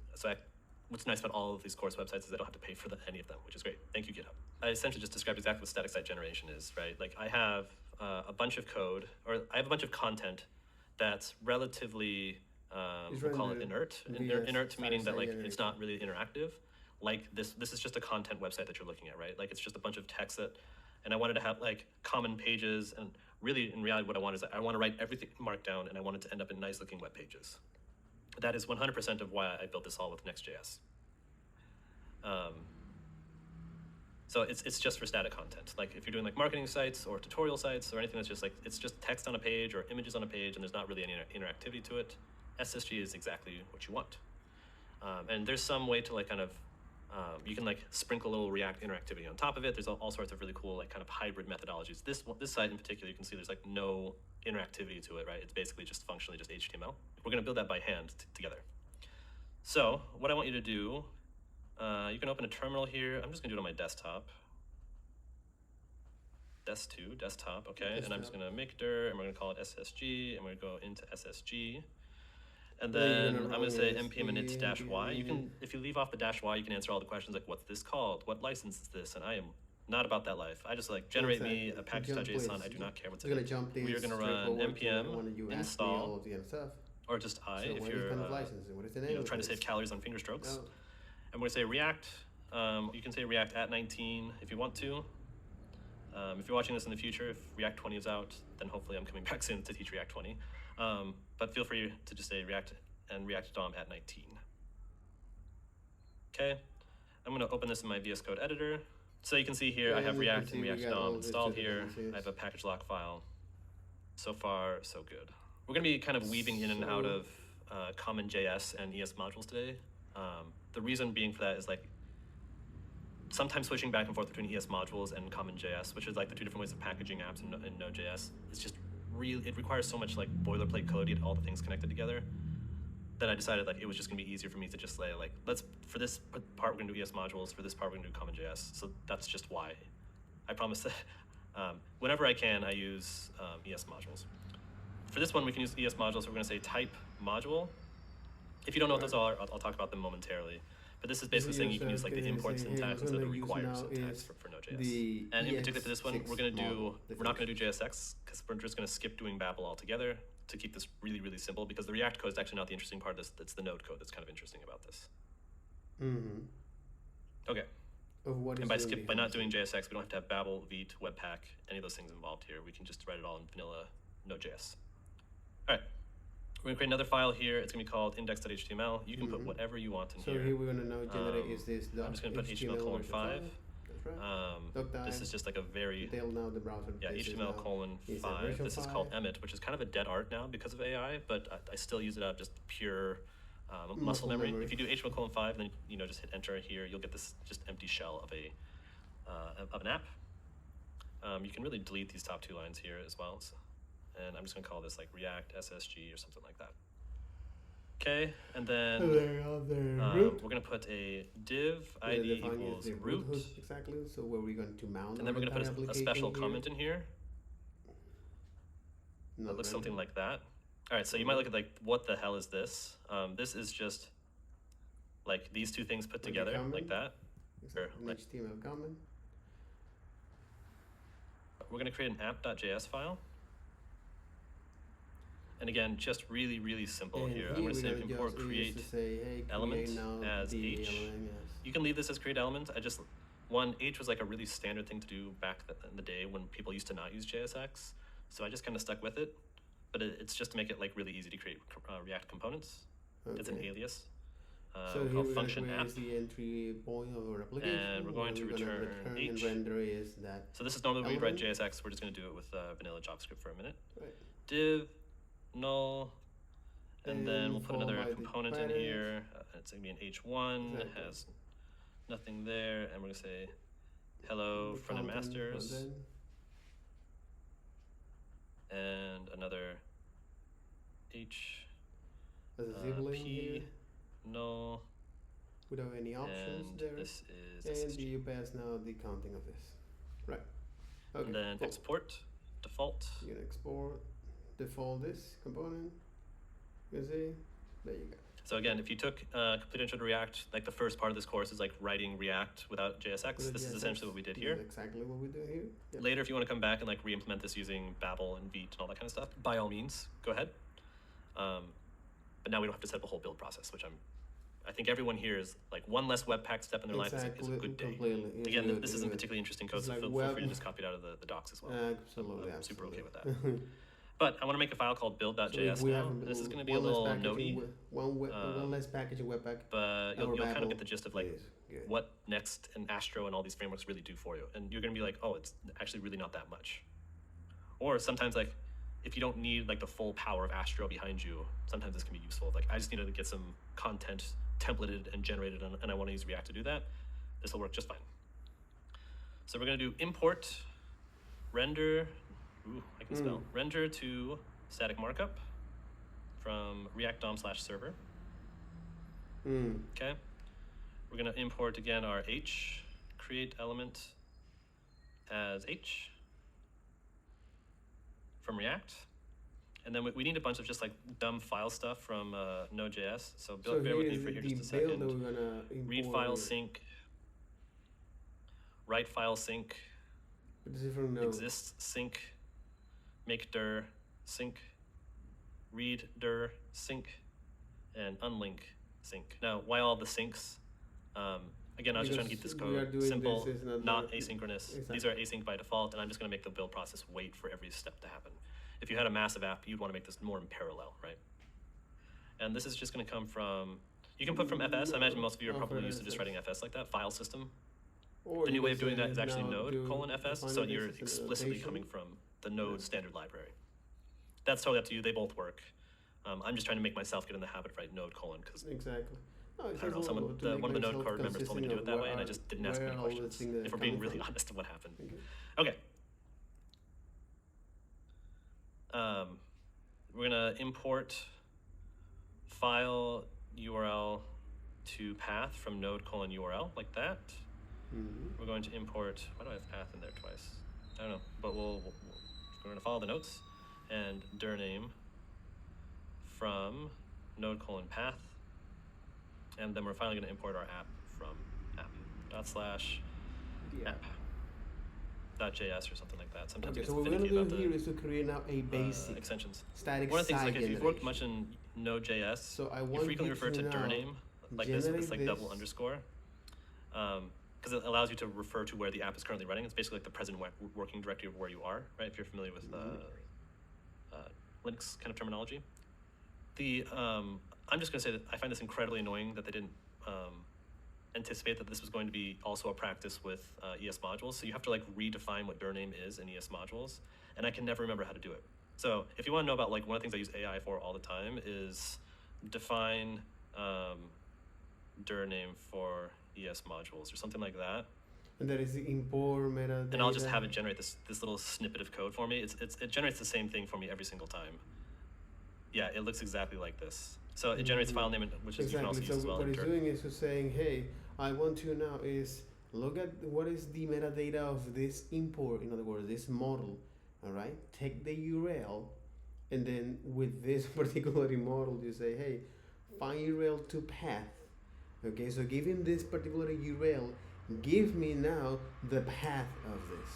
what's nice about all of these course websites is I don't have to pay for any of them, which is great. Thank you, GitHub. I essentially just described exactly what static site generation is, right? Like I have a bunch of code, or I have a bunch of content that's relatively, we'll call it inert. Inert meaning that like it's not really interactive. Like this is just a content website that you're looking at, right? Like it's just a bunch of text and I wanted to have like common pages, and really in reality what I want is I want to write everything markdown, and I want it to end up in nice looking web pages. That is 100% of why I built this all with Next.js. So it's just for static content. Like if you're doing like marketing sites or tutorial sites or anything that's just like, it's just text on a page or images on a page and there's not really any interactivity to it, SSG is exactly what you want. And there's some way to like kind of You can like sprinkle a little React interactivity on top of it. There's all sorts of really cool like kind of hybrid methodologies. This site in particular, you can see there's like no interactivity to it, right? It's basically just functionally just HTML. We're going to build that by hand together. So what I want you to do, you can open a terminal here. I'm just going to do it on my desktop. Desktop, okay. Desktop. And I'm just going to make dir, and we're going to call it SSG, and we're going to go into SSG. And then I'm going to say npm init -y. You can, if you leave off the -y, you can answer all the questions like, what's this called? What license is this? And I am not about that life. I just like generate me a package.json. I do not care what's in it. We are going to run npm install, or just I, so if you're trying to save calories on finger strokes. And we're going to say React. You can say React at 19 if you want to. If you're watching this in the future, if React 20 is out, then hopefully I'm coming back soon to teach React 20. But feel free to just say React and React DOM at 19. Okay, I'm going to open this in my VS Code editor. So you can see here I have React and React DOM installed here. I have a package lock file. So far, so good. We're going to be kind of weaving in and out of CommonJS and ES modules today. The reason being for that is like sometimes switching back and forth between ES modules and CommonJS, which is like the two different ways of packaging apps in Node.js, it's just it requires so much like boilerplate code to get all the things connected together that I decided like it was just gonna be easier for me to just say like, for this part we're gonna do ES modules, for this part we're gonna do CommonJS. So that's just why. I promise that whenever I can, I use ES modules. For this one, we can use ES modules, so we're gonna say type module. If you don't know what those are, I'll talk about them momentarily. But this is basically saying you can use like the import syntax instead of the require syntax for Node.js. And in particular for this one, we're not going to do JSX because we're just going to skip doing Babel altogether to keep this really, really simple, because the React code is actually not the interesting part of this. That's the Node code that's kind of interesting about this. Mm-hmm. Okay. And by not doing JSX, we don't have to have Babel, Vite, Webpack, any of those things involved here. We can just write it all in vanilla Node.js. All right. We're going to create another file here. It's going to be called index.html. You can put whatever you want in here. So here we're going to know generate is this I'm just going to put HTML:5. That's right. This is just like a very now the browser. Yeah, HTML:5. This is called Emmet, which is kind of a dead art now because of AI, but I still use it out of just pure muscle memory. If you do HTML:5, then just hit enter here. You'll get this just empty shell of an app. You can really delete these top two lines here as well. So, and I'm just going to call this like React SSG or something like that. Okay, and then we're going to put a div ID equals root. Exactly, so where we're going to mount. And then we're going to put a special comment in here. That looks something like that. All right, so you might look at like, what the hell is this? This is just like these two things put together like that. Exactly. HTML comment. We're going to create an app.js file. And again, just really, really simple here. I'm going to say import create element as H. You can leave this as create element. H was like a really standard thing to do back in the day when people used to not use JSX. So I just kind of stuck with it. But it's just to make it like really easy to create React components. Okay. It's an alias called function app. The entry point of our application. And we're going to return H. And render is that. So this is normally when we write JSX. We're just going to do it with vanilla JavaScript for a minute. Right. Div null, and then we'll put another component in here. It's going to be an H1. It has nothing there, and we're going to say hello front-end masters, and another H P null. Without any options and there. This is and you pass now the counting of this. Right. Okay. And then export default. You can export default this component. You see, there you go. So again, if you took Complete Intro to React, like the first part of this course is like writing React without JSX. This is essentially what we did here. Exactly what we do here. Yep. Later, if you want to come back and like re-implement this using Babel and Vite and all that kind of stuff, by all means, go ahead. But now we don't have to set up a whole build process, which I think everyone here is like one less Webpack step in their life is a good day. Completely. Again, this isn't particularly interesting code, so feel free to just copy it out of the docs as well. Absolutely. I'm super okay with that. But I want to make a file called build.js now. This is going to be a little notey. One less package in Webpack. But you'll kind of get the gist of like what Next and Astro and all these frameworks really do for you. And you're going to be like, oh, it's actually really not that much. Or sometimes like, if you don't need like the full power of Astro behind you, sometimes this can be useful. Like I just needed to get some content templated and generated, and I want to use React to do that, this will work just fine. So we're going to do import render, I can spell, render to static markup from React DOM/server. Okay. We're going to import again our h, create element as h from React. And then we need a bunch of just like dumb file stuff from Node.js. So bear with me for here just a second. Read file sync, write file sync, exists sync, make dir sync, read dir sync, and unlink sync. Now, why all the syncs? Again, I was just trying to keep this code simple, not asynchronous. Exactly. These are async by default, and I'm just going to make the build process wait for every step to happen. If you had a massive app, you'd want to make this more in parallel, right? And this is just going to come from, you can put from FS. I imagine most of you are probably used to just writing FS like that, file system. Or the new way of doing that is actually node:/FS, so you're explicitly coming from the Node standard library. That's totally up to you. They both work. I'm just trying to make myself get in the habit of writing node:, because exactly. I don't know, one of the Node core members told me to do it that way, and I just didn't ask any questions, if we're being really honest of what happened. Okay. We're going to import file URL to path from node:/URL, like that. We're going to import, why do I have path in there twice? I don't know, but we're going to follow the notes, and dir name from node:/path. And then we're finally going to import our app from app.app.js or something like that. Sometimes so what we're going to do here is to create now a basic extensions. Static One of the things, site like if you've worked much in Node.js, so you frequently refer to dir name like this, like double underscore, because it allows you to refer to where the app is currently running. It's basically like the present working directory of where you are, right? If you're familiar with Linux kind of terminology. I'm just going to say that I find this incredibly annoying that they didn't anticipate that this was going to be also a practice with ES modules. So you have to like redefine what dir name is in ES modules, and I can never remember how to do it. So if you want to know about, like, one of the things I use AI for all the time is define dir name for ES modules or something like that. And that is the import metadata. And I'll just have it generate this little snippet of code for me. It generates the same thing for me every single time. Yeah, it looks exactly like this. So it generates file name, which is you can also use as well. So what it's doing is just saying, hey, I want to now is look at what is the metadata of this import, in other words, this model, all right? Take the URL, and then with this particular model, you say, hey, find URL to path. Okay, so given this particular URL, give me now the path of this.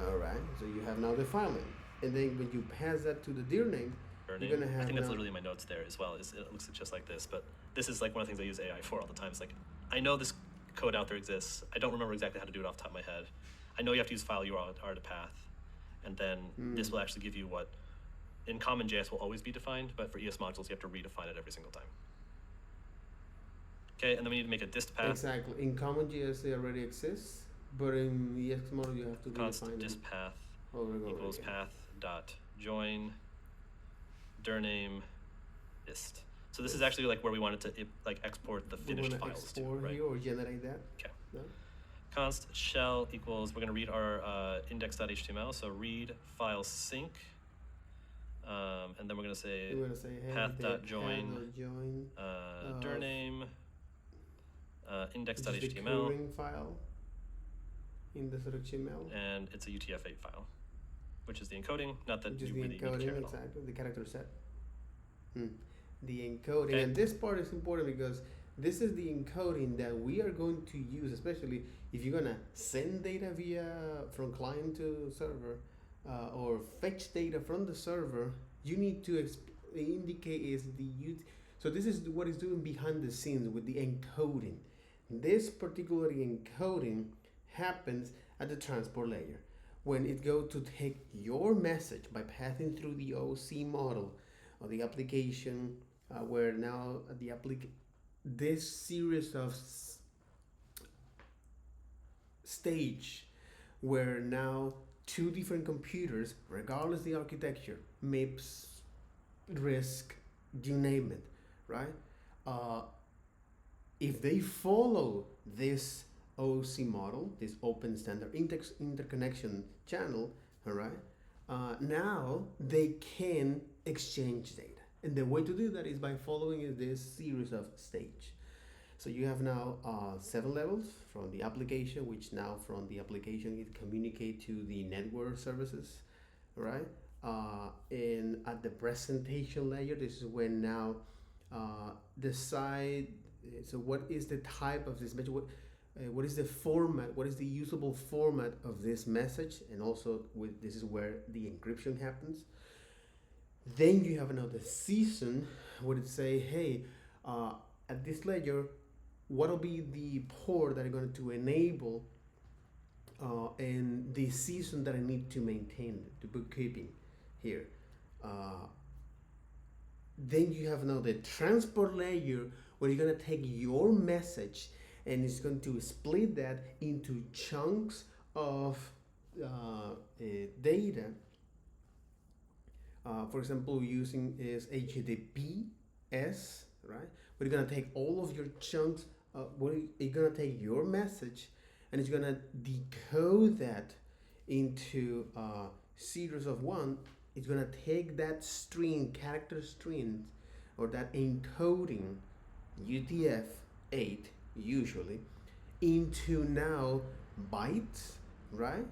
All right, so you have now the file name. And then when you pass that to the dir name, you're gonna have, I think that's literally my notes there as well. It looks just like this, but this is like one of the things I use AI for all the time. It's like, I know this code out there exists. I don't remember exactly how to do it off the top of my head. I know you have to use file URL to path, and then this will actually give you what in common JS will always be defined, but for ES modules you have to redefine it every single time. Okay, and then we need to make a dist path. Exactly. In common JS they already exist, but in ES model you have to redefine dist path equals path dot join dir name dist. So this is actually like where we wanted to like export the finished files to, right? Here or generate that. Okay. No? Const shell equals, we're going to read our index.html, so read file sync, and then we're going to say hey, path.join dir name index.html file index.html, and it's a UTF-8 file, which is the encoding, not that you really need to care at all. Exactly, the character set. The encoding, and this part is important because this is the encoding that we are going to use, especially if you're gonna send data from client to server, or fetch data from the server. You need to indicate is the so this is what it's doing behind the scenes with the encoding. This particular encoding happens at the transport layer when it goes to take your message by passing through the OC model or the application, where now this series of stage where now two different computers, regardless the architecture, MIPS, RISC, you name it, right? if they follow this OC model, this open standard interconnection channel, all right, now they can exchange data. And the way to do that is by following this series of stage. So you have now 7 levels from the application, which now from the application it communicate to the network services, right? And at the presentation layer, this is when now decide. So what is the type of this message? What is the format? What is the usable format of this message? And also, this is where the encryption happens. Then you have another season where it say, hey, at this layer, what will be the port that are going to enable and the season that I need to maintain, the bookkeeping here. Then you have now the transport layer where you're going to take your message and it's going to split that into chunks of data. For example, using is HTTPS, right? We're gonna take all of your chunks. You're gonna take your message, and it's gonna decode that into a series of one. It's gonna take that string, character string, or that encoding, UTF-8 usually, into now bytes, right?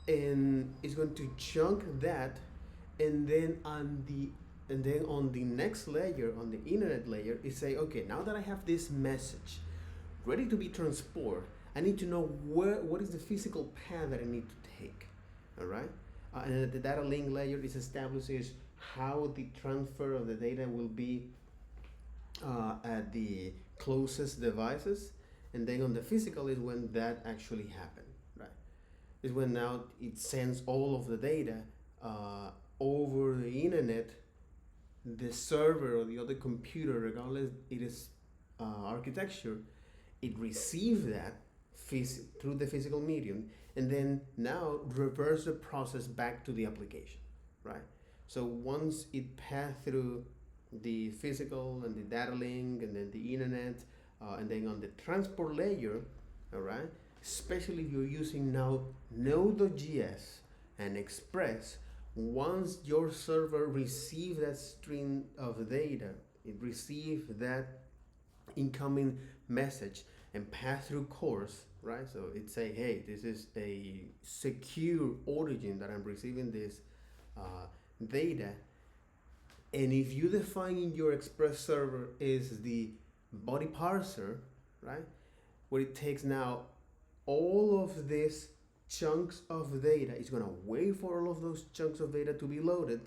And it's going to chunk that, and then on the next layer, on the internet layer, it say, okay, now that I have this message ready to be transported, I need to know what is the physical path that I need to take. All right, and the data link layer is establishes how the transfer of the data will be at the closest devices, and then on the physical is when that actually happened. Right, is when now it sends all of the data over the internet. The server or the other computer, regardless it is architecture, it receives that through the physical medium, and then now reverse the process back to the application, right? So once it passed through the physical and the data link and then the internet, and then on the transport layer, all right, especially if you're using now Node.js and Express, once your server receives that stream of data, it receives that incoming message and pass through course, right? So it say, hey, this is a secure origin that I'm receiving this data. And if you define in your Express server is the body parser, right? Where it takes now all of this chunks of data, it's gonna wait for all of those chunks of data to be loaded,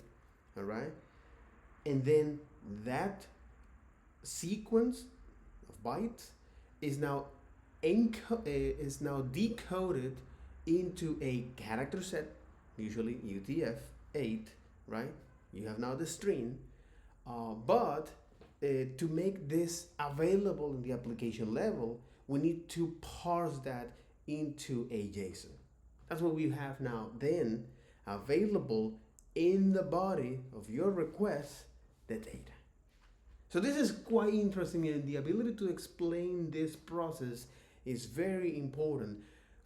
all right? And then that sequence of bytes is now decoded into a character set, usually UTF-8, right? You have now the string, but to make this available in the application level, we need to parse that into a JSON. That's what we have now then available in the body of your request, the data. So this is quite interesting, and the ability to explain this process is very important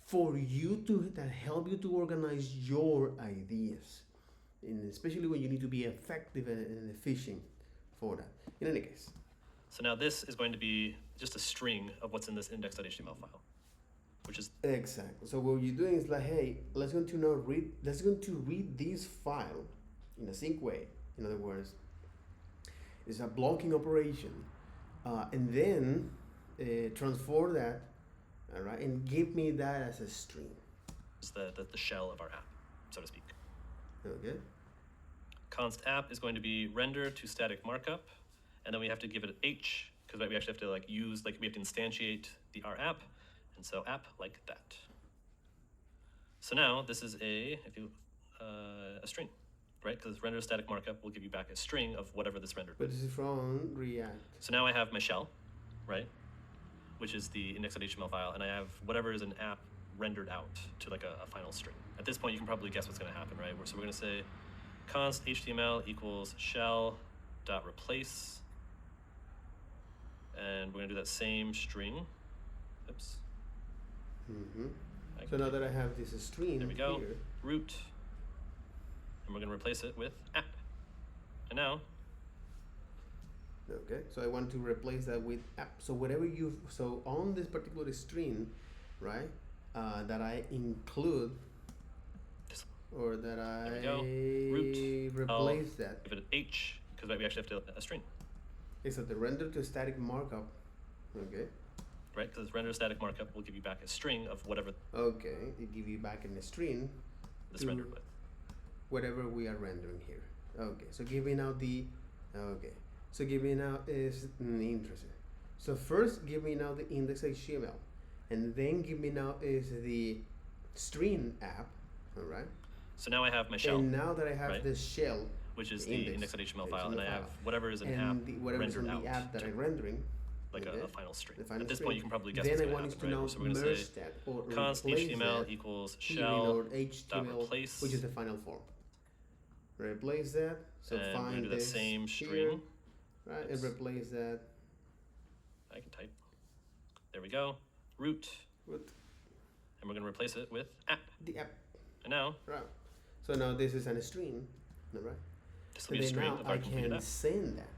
for you that help you to organize your ideas, and especially when you need to be effective and efficient for that. In any case. So now this is going to be just a string of what's in this index.html file, which is exactly. So what you're doing is like, hey, let's going to read this file in a sync way. In other words, it's a blocking operation, and then transform that, all right, and give me that as a string. It's the shell of our app, so to speak. Okay. Const app is going to be render to static markup, and then we have to give it an H, because we actually have to we have to instantiate our app, and so app like that. So now this is a string, right? Because render to static markup will give you back a string of whatever this rendered. But this is from React. So now I have my shell, right? Which is the index.html file, and I have whatever is an app rendered out to like a final string. At this point, you can probably guess what's going to happen, right? So we're going to say const HTML equals shell dot replace And we're gonna do that same string. Oops. Mm-hmm. So now that I have this string There we go. here, Root. And we're gonna replace it with app. And now, okay, so I want to replace that with app. So whatever so on this particular string, right, that I include, this, or that there we go. I Root. replace that, Give it an H, because we actually have to a string. is that the render to static markup, okay? Right, because render static markup will give you back a string of whatever Okay, it give you back in the string this to rendered with. whatever we are rendering here. Okay, so give me now the, okay, so give me now is interesting. So first give me now the index.html, and then give me now is the string app, all right? So now I have my shell, And now that I have right? the shell, which is the index.html file, and I have file, whatever is an and app whatever's rendered on out the app that to I'm rendering, like okay, a final string. the final At this string. point, you can probably guess Then what's I going to want happen, to right? now So we're going to merge say that or const replace HTML that equals here shell in our dot HTML, replace, which is the final form. Replace that. So and we're going to find do that this same here, string. right, Oops. and replace that I can type. There we go. Root, with and we're going to replace it with app. the app. And now Right. So now this is a string, all right? this will And be a then string now of our I completed can app. send that.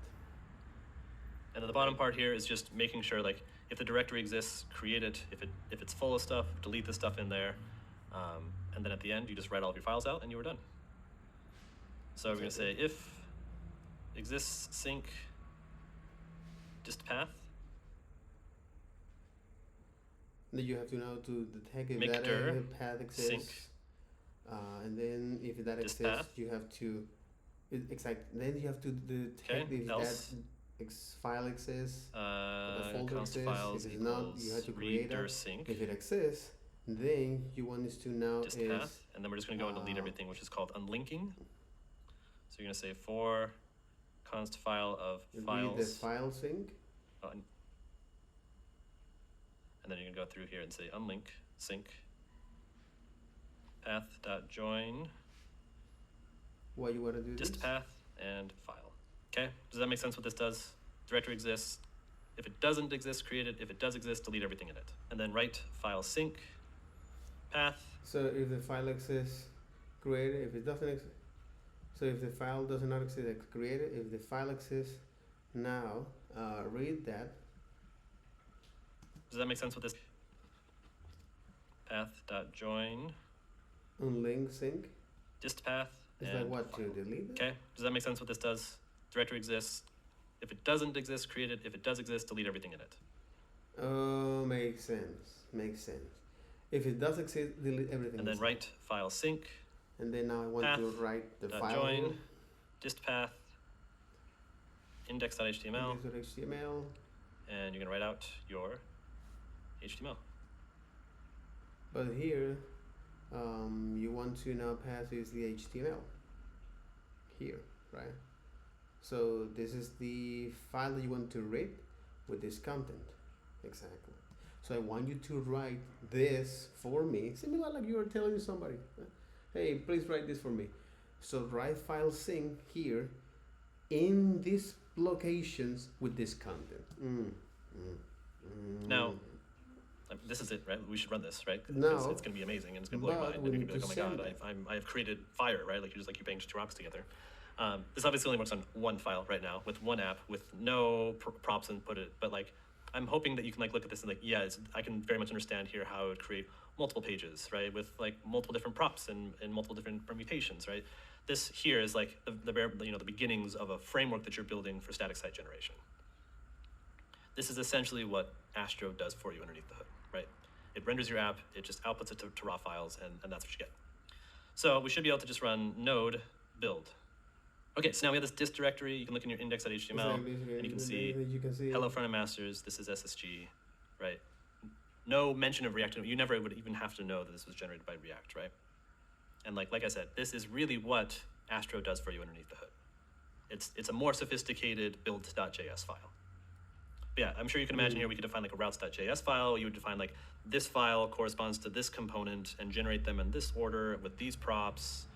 And then the bottom part here is just making sure, like, if the directory exists, create it. If it's full of stuff, delete the stuff in there. And then at the end, you just write all of your files out, and you were done. So we're going to say if exists sync dist path. Then you have to now to detect if Make that dir path exists. sync And then if that dist exists, path. you have to then you have to detect Okay, if else. that file exists, the folder Const exists. files If it's not, equals you have to read create dir it. sync If it exists, then you want us to now dist is path, and then we're just going to go and delete everything, which is called unlinking. So you're going to say for const file of read files. the file sync. And then you're going to go through here and say unlink sync path dot join Why you want to do dist this? path and file. Okay, does that make sense what this does? Directory exists. If it doesn't exist, create it. If it does exist, delete everything in it. And then write file sync path. So if the file exists, create it. If it doesn't exist, so if the file does not exist, create it. If the file exists, now read that. Does that make sense with this? Path dot join Unlink sync. dist path. It's and like what file. to delete it? Okay, does that make sense what this does? Directory exists. If it doesn't exist, create it. If it does exist, delete everything in it. Oh, makes sense. Makes sense. If it does exist, delete everything. And then inside. write file sync And then now I want path to write the dot file. join dist path index.html, index.html. and you're gonna write out your HTML. But here, you want to now pass is the HTML. Here, right? So this is the file that you want to read with this content. Exactly. So I want you to write this for me, similar like you are telling somebody, hey, please write this for me. So write file sync here in these locations with this content. Now, this is it, right? We should run this, right? No. Because it's gonna be amazing, and it's gonna blow your But mind. we And you're need gonna be like, to oh my god, send I have created fire, right? Like you're banging two rocks together. This obviously only works on one file right now with one app with no props inputted, but like I'm hoping that you can like look at this and like, yeah, I can very much understand here how it would create multiple pages, right? With like multiple different props and multiple different permutations, right? This here is like the beginnings of a framework that you're building for static site generation. This is essentially what Astro does for you underneath the hood, right? It renders your app, it just outputs it to raw files, and that's what you get. So we should be able to just run node build. Okay, so now we have this dist directory. You can look in your index.html, and you can see hello front end masters, this is SSG, right? No mention of React. You never would even have to know that this was generated by React, right? And like I said, this is really what Astro does for you underneath the hood. It's a more sophisticated build.js file. But yeah, I'm sure you can imagine here we could define like a routes.js file. You would define like this file corresponds to this component and generate them in this order with these props,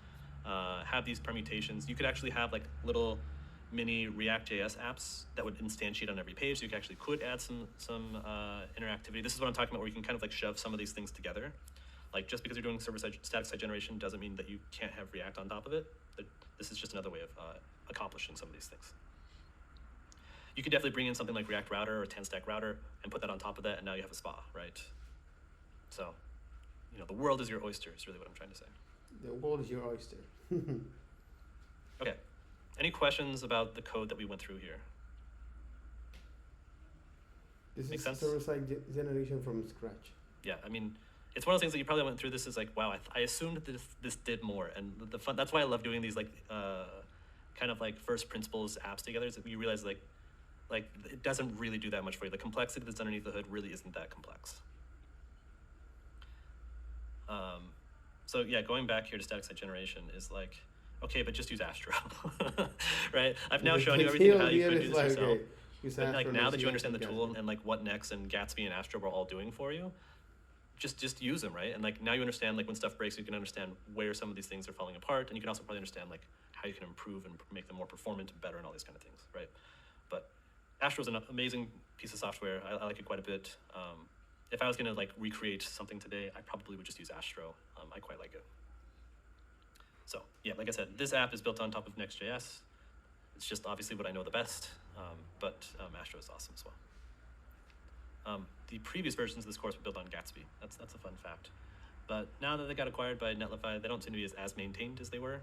have these permutations. You could actually have like little mini React.js apps that would instantiate on every page. So you actually could add some interactivity. This is what I'm talking about, where you can kind of like shove some of these things together. Like just because you're doing server-side static site generation doesn't mean that you can't have React on top of it. This is just another way of accomplishing some of these things. You could definitely bring in something like React Router or 10-stack router and put that on top of that, and now you have a spa, right? So, the world is your oyster is really what I'm trying to say. The world is your oyster. Okay. Any questions about the code that we went through here? This Make is sense? server-side generation from scratch. Yeah, I mean, it's one of those things that you probably went through. This is like, wow, I assumed that this did more, and the fun. That's why I love doing these like kind of like first principles apps together. Is that you realize like it doesn't really do that much for you. The complexity that's underneath the hood really isn't that complex. So yeah, going back here to static site generation is like, okay, but just use Astro, right? I've now shown you everything how you could do this yourself. But like now that you understand the tool and like what Next and Gatsby and Astro were all doing for you, just use them, right? And like now you understand like when stuff breaks, you can understand where some of these things are falling apart, and you can also probably understand like how you can improve and make them more performant and better and all these kind of things, right? But Astro is an amazing piece of software. I like it quite a bit. If I was gonna like recreate something today, I probably would just use Astro. I quite like it. So yeah, like I said, this app is built on top of Next.js. It's just obviously what I know the best, but Astro is awesome as well. The previous versions of this course were built on Gatsby. That's a fun fact. But now that they got acquired by Netlify, they don't seem to be as maintained as they were.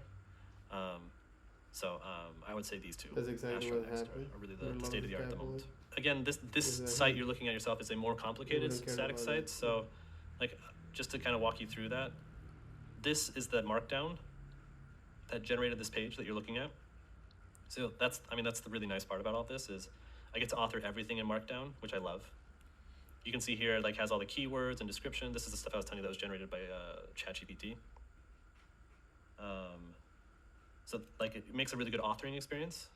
So I would say these two, That's exactly Astro what and Next, happened. are really the state of the art at the moment. Tablet. Again, this Exactly. site you're looking at yourself is a more complicated Wouldn't care static about site. that. So, like, just to kind of walk you through that, this is the markdown that generated this page that you're looking at. So that's the really nice part about all this is I get to author everything in Markdown, which I love. You can see here it like has all the keywords and description. This is the stuff I was telling you that was generated by ChatGPT. So like it makes a really good authoring experience.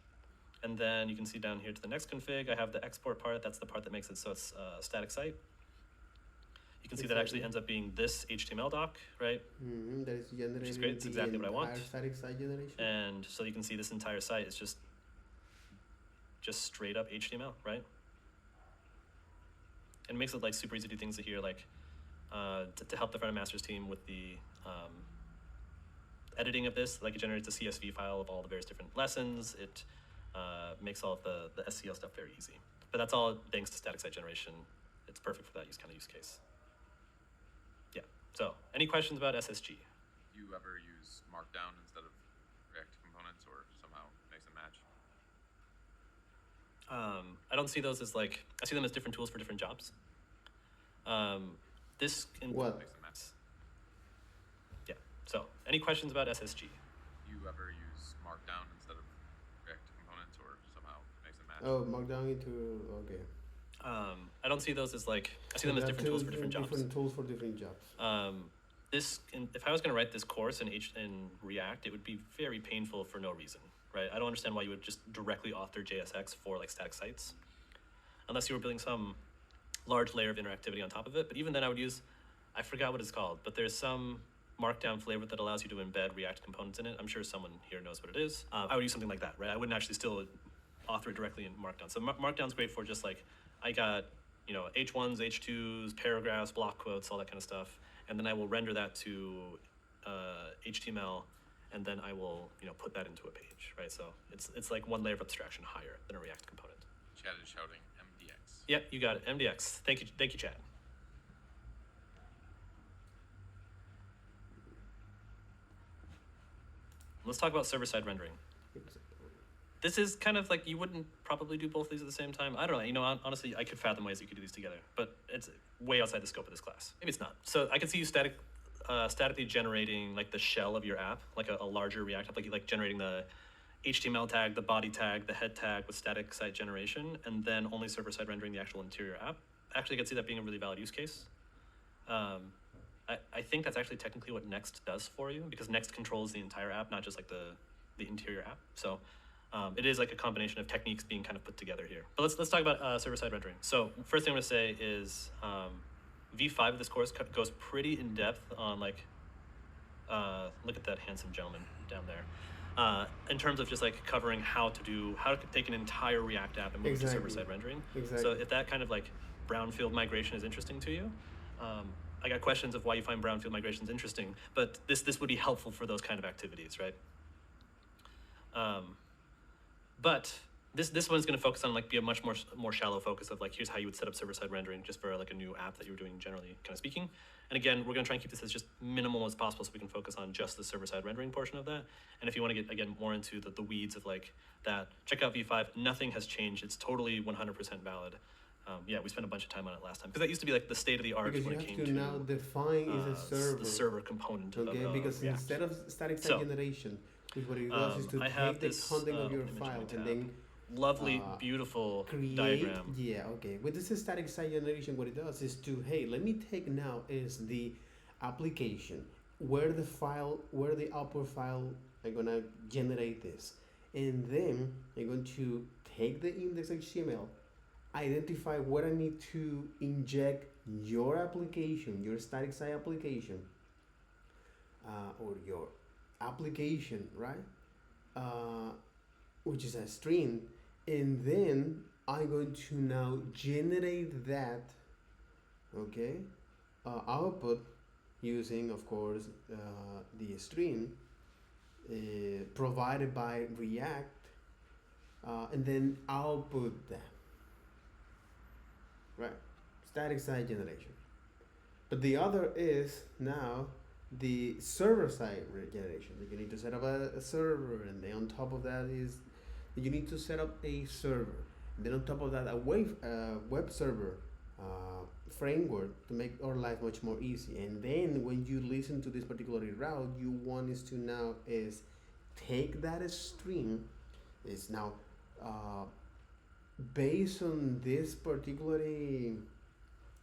And then you can see down here to the next config, I have the export part. That's the part that makes it so it's a static site. You can see that actually ends up being this HTML doc, right? That is generated. Which is great. It's exactly what I want. Static site generation. And so you can see this entire site is just straight up HTML, right? And it makes it like super easy to do things here, like to help the front-end masters team with the editing of this. Like it generates a CSV file of all the various different lessons. It makes all of the SEO stuff very easy. But that's all thanks to static site generation. It's perfect for that use case. Yeah. So any questions about SSG? You ever use Markdown instead of React components, or somehow mix and match? I don't see those as like, I see them as different tools for different jobs. This can What? Mix and match. Yeah. So any questions about SSG? You ever use Markdown instead of React components, or somehow mix and match? Oh, Markdown into okay. I don't see those as like, I see them as different tools for different jobs. Different tools for different jobs. If I was going to write this course in React, it would be very painful for no reason, right? I don't understand why you would just directly author JSX for like static sites, unless you were building some large layer of interactivity on top of it. But even then I would use, I forgot what it's called, but there's some Markdown flavor that allows you to embed React components in it. I'm sure someone here knows what it is. I would use something like that, right? I wouldn't actually still author it directly in Markdown. So Markdown's great for just like, I got, H1s, H2s, paragraphs, block quotes, all that kind of stuff. And then I will render that to HTML, and then I will, put that into a page, right? So it's like one layer of abstraction higher than a React component. Chad is shouting MDX. Yep, you got it. MDX. Thank you, Chad. Let's talk about server-side rendering. This is kind of like, you wouldn't probably do both these at the same time. I don't know, honestly, I could fathom ways you could do these together, but it's way outside the scope of this class. Maybe it's not. So I can see you statically generating like the shell of your app, like a larger React app, like generating the HTML tag, the body tag, the head tag with static site generation, and then only server-side rendering the actual interior app. Actually, I could see that being a really valid use case. I think that's actually technically what Next does for you, because Next controls the entire app, not just like the interior app. So it is like a combination of techniques being kind of put together here. But let's talk about server-side rendering. So first thing I'm gonna say is V5 of this course goes pretty in depth on like, look at that handsome gentleman down there. in terms of just like covering how to take an entire React app and move it to Exactly. server-side rendering. Exactly. So if that kind of like brownfield migration is interesting to you, I got questions of why you find brownfield migrations interesting, but this would be helpful for those kind of activities, right? But this one's going to focus on like be a much more shallow focus of like here's how you would set up server-side rendering just for like a new app that you're doing generally kind of speaking. And again, we're going to try and keep this as just minimal as possible so we can focus on just the server-side rendering portion of that. And if you want to get again more into the weeds of like that, check out V5. Nothing has changed. It's totally 100% valid. Yeah, we spent a bunch of time on it last time because that used to be like the state of the art Because when you it have came to now define is a server. the server component. Okay, because React. instead of static site So, generation, which what it does is to I have take the this, content of your image in my file tab. and then Lovely, beautiful create. diagram. Yeah, okay. With this static site generation, what it does is to, hey, let me take now is the application where the output file I'm gonna generate this, and then I'm going to take the index.html, identify where I need to inject your application, your static site application, or your application, right? Which is a string, and then I'm going to now generate that, okay, output using, of course, the string provided by React, and then output that, right? Static site generation. But the other is now the server side generation. You need to set up a server, and then on top of that is you need to set up a server. And then on top of that, a web server framework to make our life much more easy. And then when you listen to this particular route, you want is to now is take that string. Is now based on this particular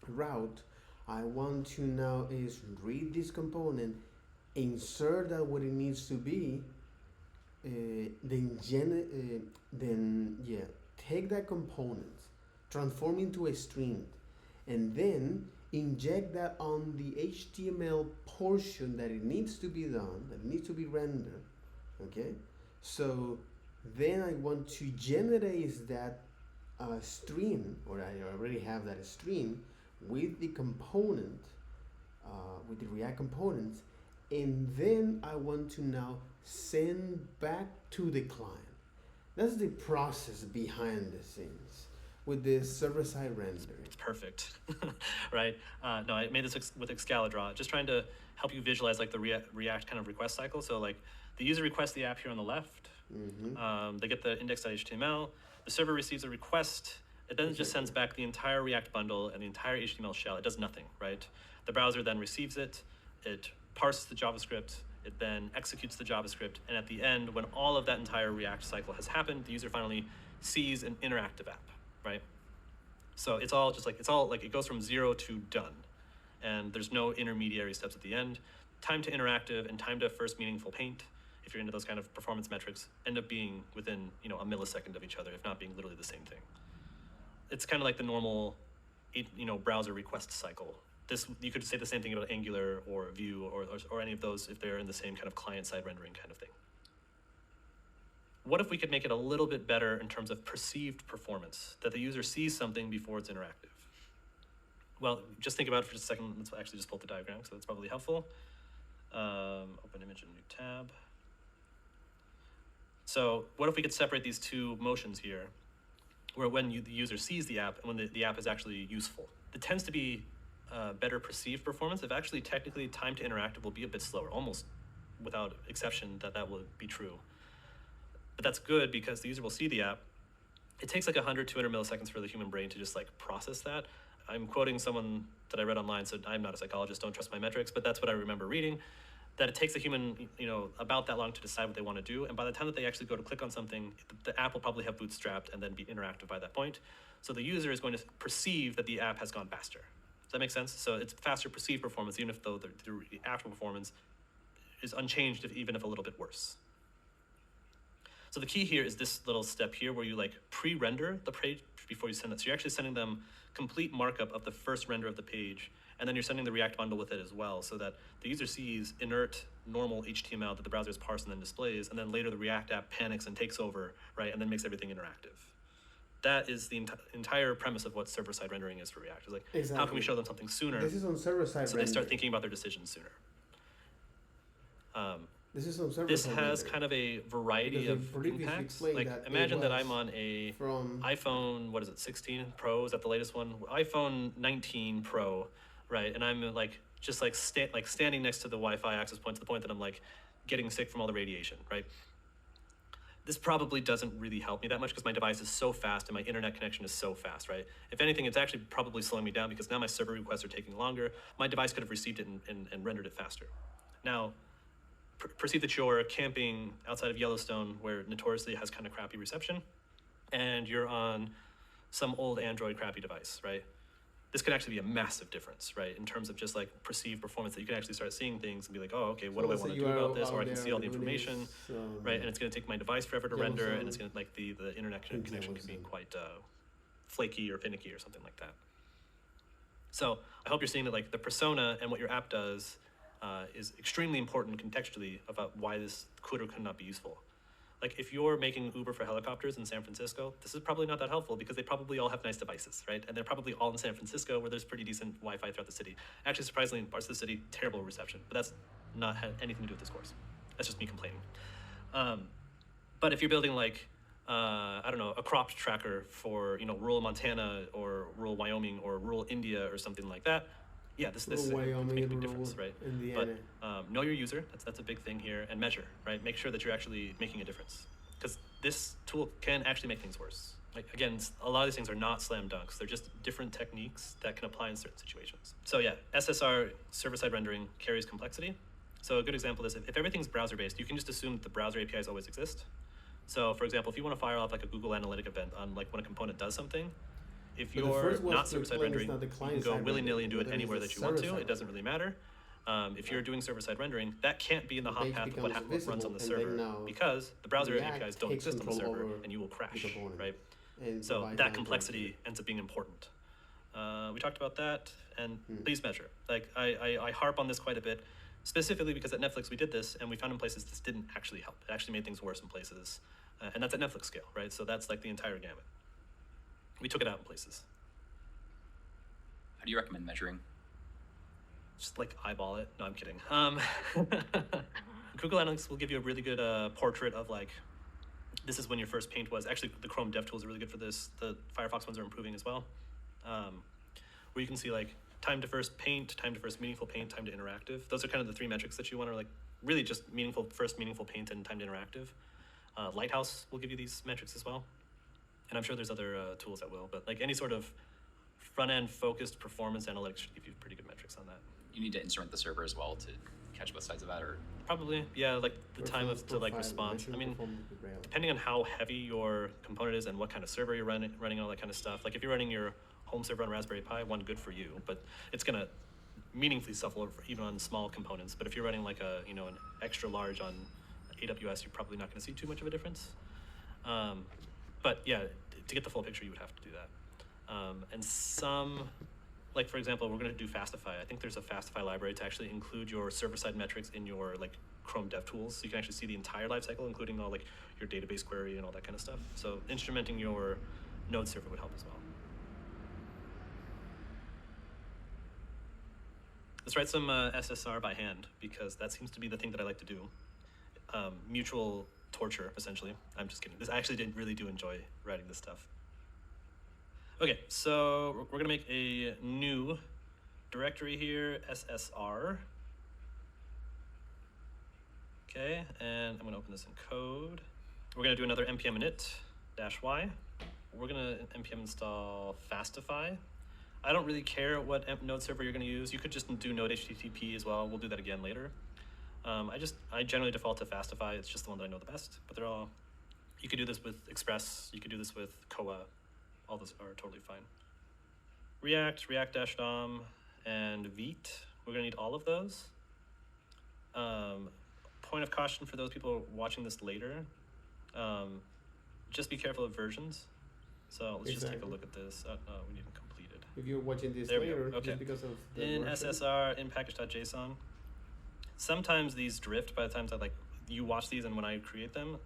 route, I want to now is read this component, insert that what it needs to be, then take that component, transform into a string, and then inject that on the HTML portion that it needs to be done, that it needs to be rendered. Okay, so then I want to generate that stream, or I already have that stream with the component, with the React components, and then I want to now send back to the client. That's the process behind the scenes with the server-side rendering. It's perfect, right? No, I made this with Excalidraw, just trying to help you visualize like the React kind of request cycle. So like the user requests the app here on the left. They get the index.html. The server receives a request. It then just sends back the entire React bundle and the entire HTML shell. It does nothing, right? The browser then receives it. It parses the JavaScript. It then executes the JavaScript. And at the end, when all of that entire React cycle has happened, the user finally sees an interactive app, right? So it's all like it goes from 0 to done. And there's no intermediary steps at the end. Time to interactive and time to first meaningful paint, if you're into those kind of performance metrics, end up being within a millisecond of each other, if not being literally the same thing. It's kind of like the normal, browser request cycle. You could say the same thing about Angular or Vue or any of those if they're in the same kind of client-side rendering kind of thing. What if we could make it a little bit better in terms of perceived performance, that the user sees something before it's interactive? Well, just think about it for just a second. Let's actually just pull up the diagram, so that's probably helpful. Open image in a new tab. So what if we could separate these two motions here, where when the user sees the app and when the app is actually useful? It tends to be better perceived performance. If actually technically time to interactive will be a bit slower, almost without exception that will be true. But that's good because the user will see the app. It takes like 100, 200 milliseconds for the human brain to just like process that. I'm quoting someone that I read online, so I'm not a psychologist, don't trust my metrics, but that's what I remember reading, that it takes a human, about that long to decide what they want to do. And by the time that they actually go to click on something, the app will probably have bootstrapped and then be interactive by that point. So the user is going to perceive that the app has gone faster. Does that make sense? So it's faster perceived performance, even if though the actual performance is unchanged, even if a little bit worse. So the key here is this little step here where you like pre-render the page before you send it. So you're actually sending them complete markup of the first render of the page, and then you're sending the React bundle with it as well, so that the user sees inert, normal HTML that the browser is parsed and then displays, and then later the React app panics and takes over, right, and then makes everything interactive. That is the entire premise of what server-side rendering is for React. It's like, how can we show them something sooner? This is on server-side so they start thinking about their decisions sooner. This is on server-side This has rendering. kind of a variety Because of they previously impacts. explained Like, that it imagine that was I'm on a from iPhone, what is it, 16 Pro? Is that the latest one? iPhone 19 Pro, right? And I'm like just like standing next to the Wi-Fi access point to the point that I'm like getting sick from all the radiation, right? This probably doesn't really help me that much because my device is so fast and my internet connection is so fast, right? If anything, it's actually probably slowing me down because now my server requests are taking longer. My device could have received it and rendered it faster. Now, perceive that you're camping outside of Yellowstone, where notoriously has kind of crappy reception, and you're on some old Android crappy device, right? This could actually be a massive difference, right? In terms of just like perceived performance, that you can actually start seeing things and be like, oh, okay, what do I want to do about this? Or I can see all the information, right? And it's going to take my device forever to render, and it's going to like the internet connection can be quite flaky or finicky or something like that. So I hope you're seeing that like the persona and what your app does is extremely important contextually about why this could or could not be useful. Like if you're making Uber for helicopters in San Francisco, this is probably not that helpful because they probably all have nice devices, right? And they're probably all in San Francisco where there's pretty decent Wi-Fi throughout the city. Actually, surprisingly, in parts of the city, terrible reception, but that's not had anything to do with this course. That's just me complaining. But if you're building like, I don't know, a crop tracker for, rural Montana or rural Wyoming or rural India or something like that, yeah, this can make a big difference, right? Indiana. But know your user. That's a big thing here, and measure, right? Make sure that you're actually making a difference, because this tool can actually make things worse. Like again, a lot of these things are not slam dunks. They're just different techniques that can apply in certain situations. So yeah, SSR, server-side rendering, carries complexity. So a good example is if everything's browser-based, you can just assume that the browser APIs always exist. So for example, if you want to fire off like a Google Analytic event on like when a component does something, if you're not server-side rendering, you can go willy-nilly and do it anywhere that you want to. It doesn't really matter. If you're doing server-side rendering, that can't be in the hot path of what runs on the server because the browser APIs don't exist on the server and you will crash, right? So that complexity ends up being important. We talked about that, and please measure. Like I harp on this quite a bit, specifically because at Netflix we did this and we found in places this didn't actually help. It actually made things worse in places, and that's at Netflix scale, right? So that's like the entire gamut. We took it out in places. How do you recommend measuring? Just like eyeball it. No, I'm kidding. Google Analytics will give you a really good portrait of like, this is when your first paint was. Actually, the Chrome DevTools are really good for this. The Firefox ones are improving as well. Where you can see like time to first paint, time to first meaningful paint, time to interactive. Those are kind of the three metrics that you want to like really just first meaningful paint and time to interactive. Lighthouse will give you these metrics as well. And I'm sure there's other tools that will, but like any sort of front-end focused performance analytics should give you pretty good metrics on that. You need to instrument the server as well to catch both sides of that, or? Probably, yeah, like the time to like respond. I mean, depending on how heavy your component is and what kind of server you're running all that kind of stuff. Like if you're running your home server on Raspberry Pi, one, good for you, but it's gonna meaningfully suffer even on small components. But if you're running like an extra large on AWS, you're probably not gonna see too much of a difference. But yeah, to get the full picture, you would have to do that. And some, like for example, we're going to do Fastify. I think there's a Fastify library to actually include your server-side metrics in your like Chrome DevTools, so you can actually see the entire lifecycle, including all like your database query and all that kind of stuff. So instrumenting your node server would help as well. Let's write some SSR by hand, because that seems to be the thing that I like to do. Mutual torture, essentially. I'm just kidding. I actually really do enjoy writing this stuff. Okay, so we're gonna make a new directory here, SSR. Okay, and I'm gonna open this in code. We're gonna do another npm init-y. We're gonna npm install Fastify. I don't really care what node server you're gonna use. You could just do node HTTP as well. We'll do that again later. I generally default to Fastify. It's just the one that I know the best, but they're all, you could do this with Express, you could do this with Koa. All those are totally fine. React-DOM, and Vite. We're gonna need all of those. Point of caution for those people watching this later, just be careful of versions. So let's just take a look at this. We need them completed. If you're watching this There we go. later, Okay. just because of the In version. SSR, in package.json, sometimes these drift by the time that like you watch these and when I create them.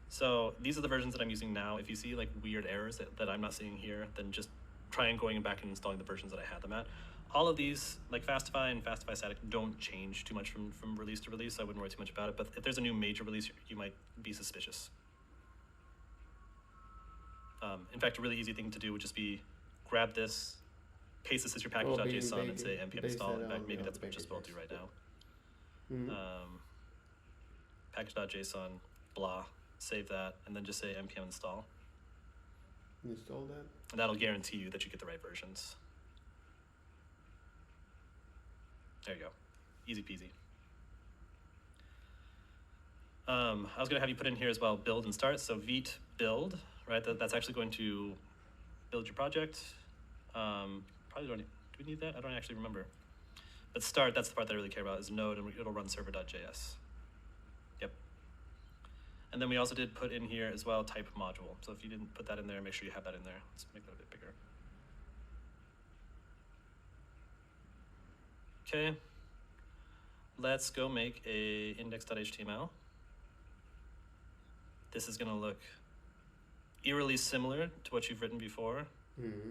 So these are the versions that I'm using now. If you see like weird errors that I'm not seeing here, then just try and going back and installing the versions that I had them at. All of these, like Fastify and Fastify Static, don't change too much from release to release, so I wouldn't worry too much about it. But if there's a new major release, you might be suspicious. In fact, a really easy thing to do would just be grab this, paste this as your package.json and say npm install. In fact, maybe that's what just what I'll do right now. Package.json, blah, save that, and then just say npm install. Install that. And that'll guarantee you that you get the right versions. There you go. Easy peasy. I was going to have you put in here as well, build and start. So vite build, right? That's actually going to build your project. Probably don't, do we need that? I don't actually remember. But start, that's the part that I really care about, is node, and it'll run server.js. Yep. And then we also did put in here as well type module. So if you didn't put that in there, make sure you have that in there. Let's make that a bit bigger. Okay. Let's go make a index.html. This is going to look eerily similar to what you've written before. Mm-hmm.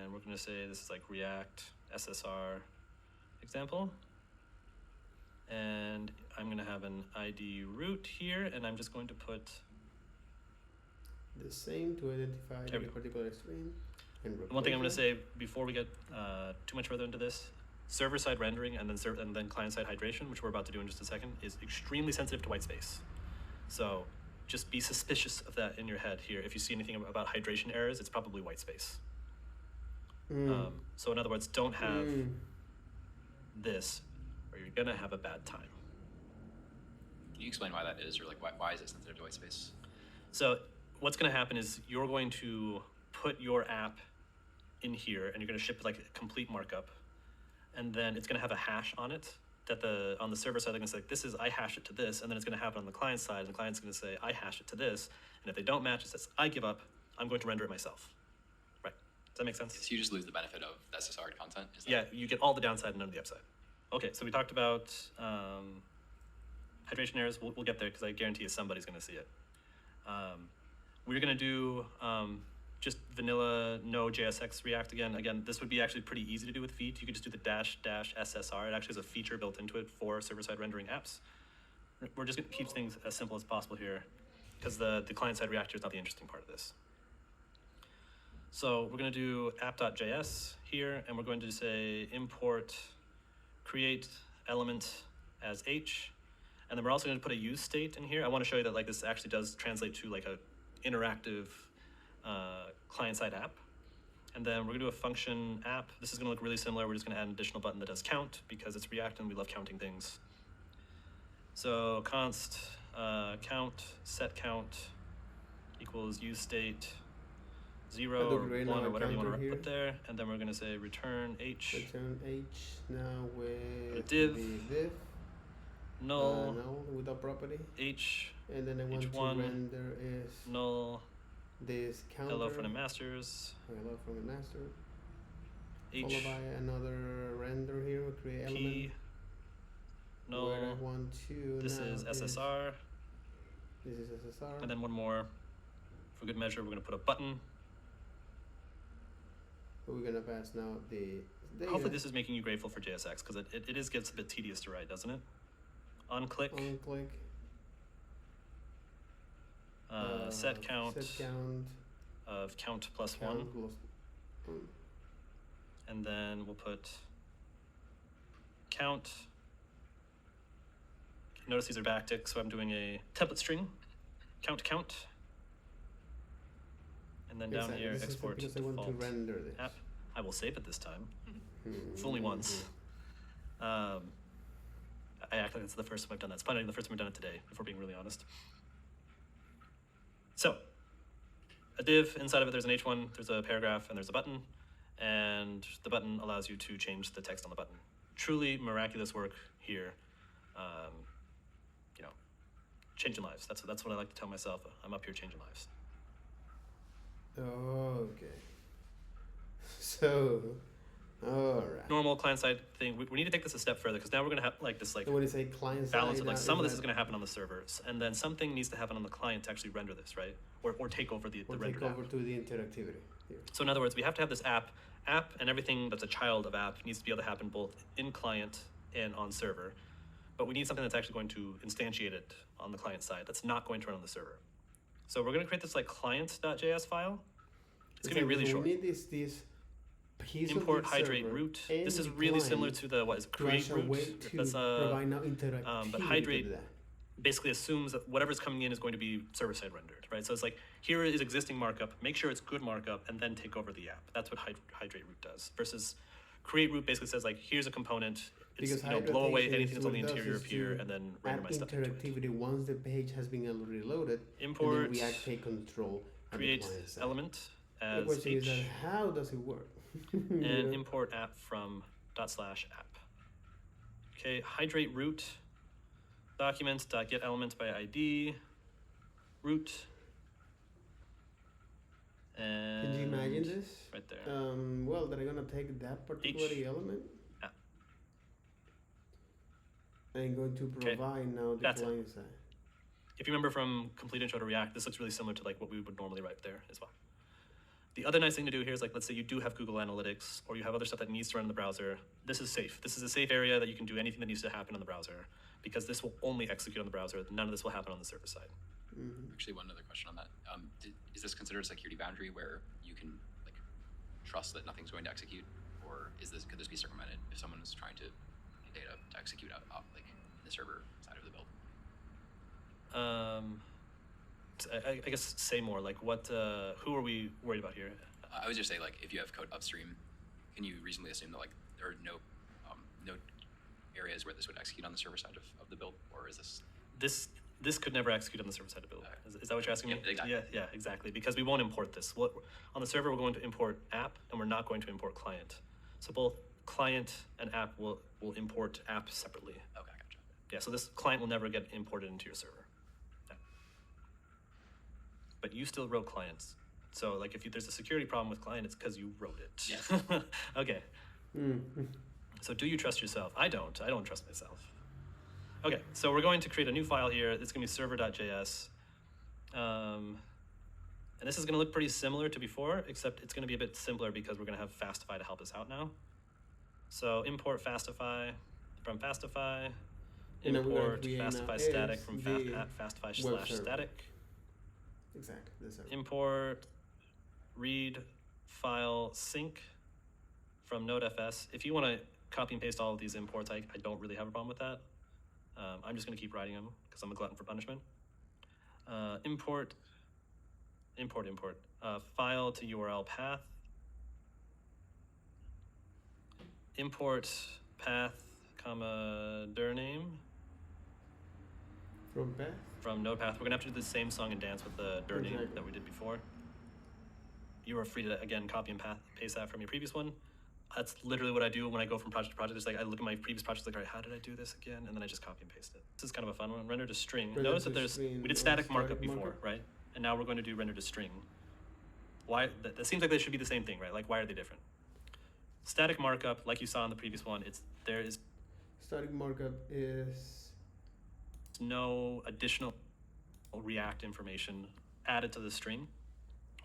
And we're going to say this is like React SSR example. And I'm going to have an ID root here, and I'm just going to put the same to identify There the we go. particular stream. And one thing I'm going to replace say before we get too much further into this, server-side rendering and then client-side hydration, which we're about to do in just a second, is extremely sensitive to white space. So just be suspicious of that in your head here. If you see anything about hydration errors, it's probably white space. it. So in other words, don't have this, or you're going to have a bad time. Can you explain why that is, or like why is it sensitive to white space? So what's going to happen is you're going to put your app in here, and you're going to ship like a complete markup, and then it's going to have a hash on it that on the server side they're going to say, this is, I hash it to this, and then it's going to happen on the client side, and the client's going to say, I hash it to this, and if they don't match, it says, I give up, I'm going to render it myself. Right? Does that make sense? So you just lose the benefit of the SSR content? Is that... Yeah, you get all the downside and none of the upside. Okay, so we talked about hydration errors. We'll get there because I guarantee you somebody's going to see it. We're going to do just vanilla no JSX React again. Again, this would be actually pretty easy to do with Vite. You could just do the --SSR. It actually has a feature built into it for server-side rendering apps. We're just going to keep things as simple as possible here because the client-side reactor is not the interesting part of this. So we're going to do app.js here, and we're going to say import create element as h, and then we're also going to put a use state in here. I want to show you that like this actually does translate to like a interactive client-side app. And then we're going to do a function app. This is going to look really similar. We're just going to add an additional button that does count because it's React and we love counting things. So const count set count equals use state 0 or 1 or whatever you want to put there, and then we're going to say return h. Return h now with div. the div. Null null without property. h. And then I want H1, to render is null this counter. hello from the masters. Hello from the master. H Followed by another render here, create element. p null. Where I want to This now is SSR, This is SSR. and then one more. For good measure, we're going to put a button. We're gonna pass now the data. Hopefully this is making you grateful for JSX, because it gets a bit tedious to write, doesn't it? On click, on click. set count Set count. of count plus Count 1, plus, and then we'll put count. Notice these are backticks, so I'm doing a template string, count, and then down exactly. here This is export because I want to default render this. app. I will save it this time. Hmm. Only once. I act like it's the first time I've done that. It's probably the first time I've done it today, if we're being really honest. So, a div, inside of it there's an h1, there's a paragraph, and there's a button, and the button allows you to change the text on the button. Truly miraculous work here. You know, changing lives. That's what I like to tell myself. I'm up here changing lives. Okay. So, all right. Normal client-side thing. We need to take this a step further because now we're going to have like this like So when you say client balance side, of like some of this is going to happen on the servers, and then something needs to happen on the client to actually render this, right? Or take over the or rendered take over app. to the interactivity. Here. So in other words, we have to have this app, and everything that's a child of app needs to be able to happen both in client and on server. But we need something that's actually going to instantiate it on the client side. That's not going to run on the server. So we're going to create this like client.js file. It's going to be really short. We need this piece Import of the hydrate server root. and This is the really similar client to the what is it, to create actually root. wait to That's provide now interactivity but hydrate to that. basically assumes that whatever's coming in is going to be server-side rendered, right? So it's like, here is existing markup, make sure it's good markup, and then take over the app. That's what hydrate root does. Versus create root basically says like, here's a component, it's, Because blow away hydration anything is that's on the what it does interior is of here, to and then render my add stuff into it. interactivity once the page has been reloaded, Import, and then React take control at the create client side. element The as question is h, that how does it work? and import app from /app. Okay, hydrate root, documents.getElement by ID, root, and Can you imagine this? right there. Well, they're gonna take that particular element app. and going to provide now the That's it. client side. If you remember from complete intro to React, this looks really similar to like what we would normally write there as well. The other nice thing to do here is like, let's say you do have Google Analytics or you have other stuff that needs to run in the browser. This is safe. This is a safe area that you can do anything that needs to happen on the browser because this will only execute on the browser. None of this will happen on the server side. Mm-hmm. Actually, one other question on that. Is this considered a security boundary where you can like trust that nothing's going to execute, or could this be circumvented if someone is trying to get data to execute out like in the server side of the build? I guess say more. Like what? Who are we worried about here? I would just say like if you have code upstream, can you reasonably assume that like there are no areas where this would execute on the server side of the build, or is this? This could never execute on the server side of build. Is that what you're asking me? Exactly. Yeah, exactly. Because we won't import this. On the server, we're going to import app, and we're not going to import client. So both client and app will import app separately. Okay, gotcha. Yeah, so this client will never get imported into your server. Yeah. But you still wrote clients. So like if there's a security problem with client, it's because you wrote it. Yeah. Okay. Mm-hmm. So do you trust yourself? I don't trust myself. Okay, so we're going to create a new file here. It's going to be server.js. And this is going to look pretty similar to before, except it's going to be a bit simpler because we're going to have Fastify to help us out now. So import Fastify from Fastify. Import Fastify static from Fastify/static. Exactly. Import read file sync from Node.fs. If you want to copy and paste all of these imports, I don't really have a problem with that. I'm just going to keep writing them because I'm a glutton for punishment. Import file to URL path. Import path, dir name. From path? From node path. We're going to have to do the same song and dance with the dir name that we did before. You are free to, again, copy and paste that from your previous one. That's literally what I do when I go from project to project. It's like I look at my previous projects, like, all right, how did I do this again? And then I just copy and paste it. This is kind of a fun one. Render to string. Notice that we did static markup before, right? And now we're going to do render to string. Why? That seems like they should be the same thing, right? Like, why are they different? Static markup, like you saw in the previous one, there is static markup is no additional React information added to the string.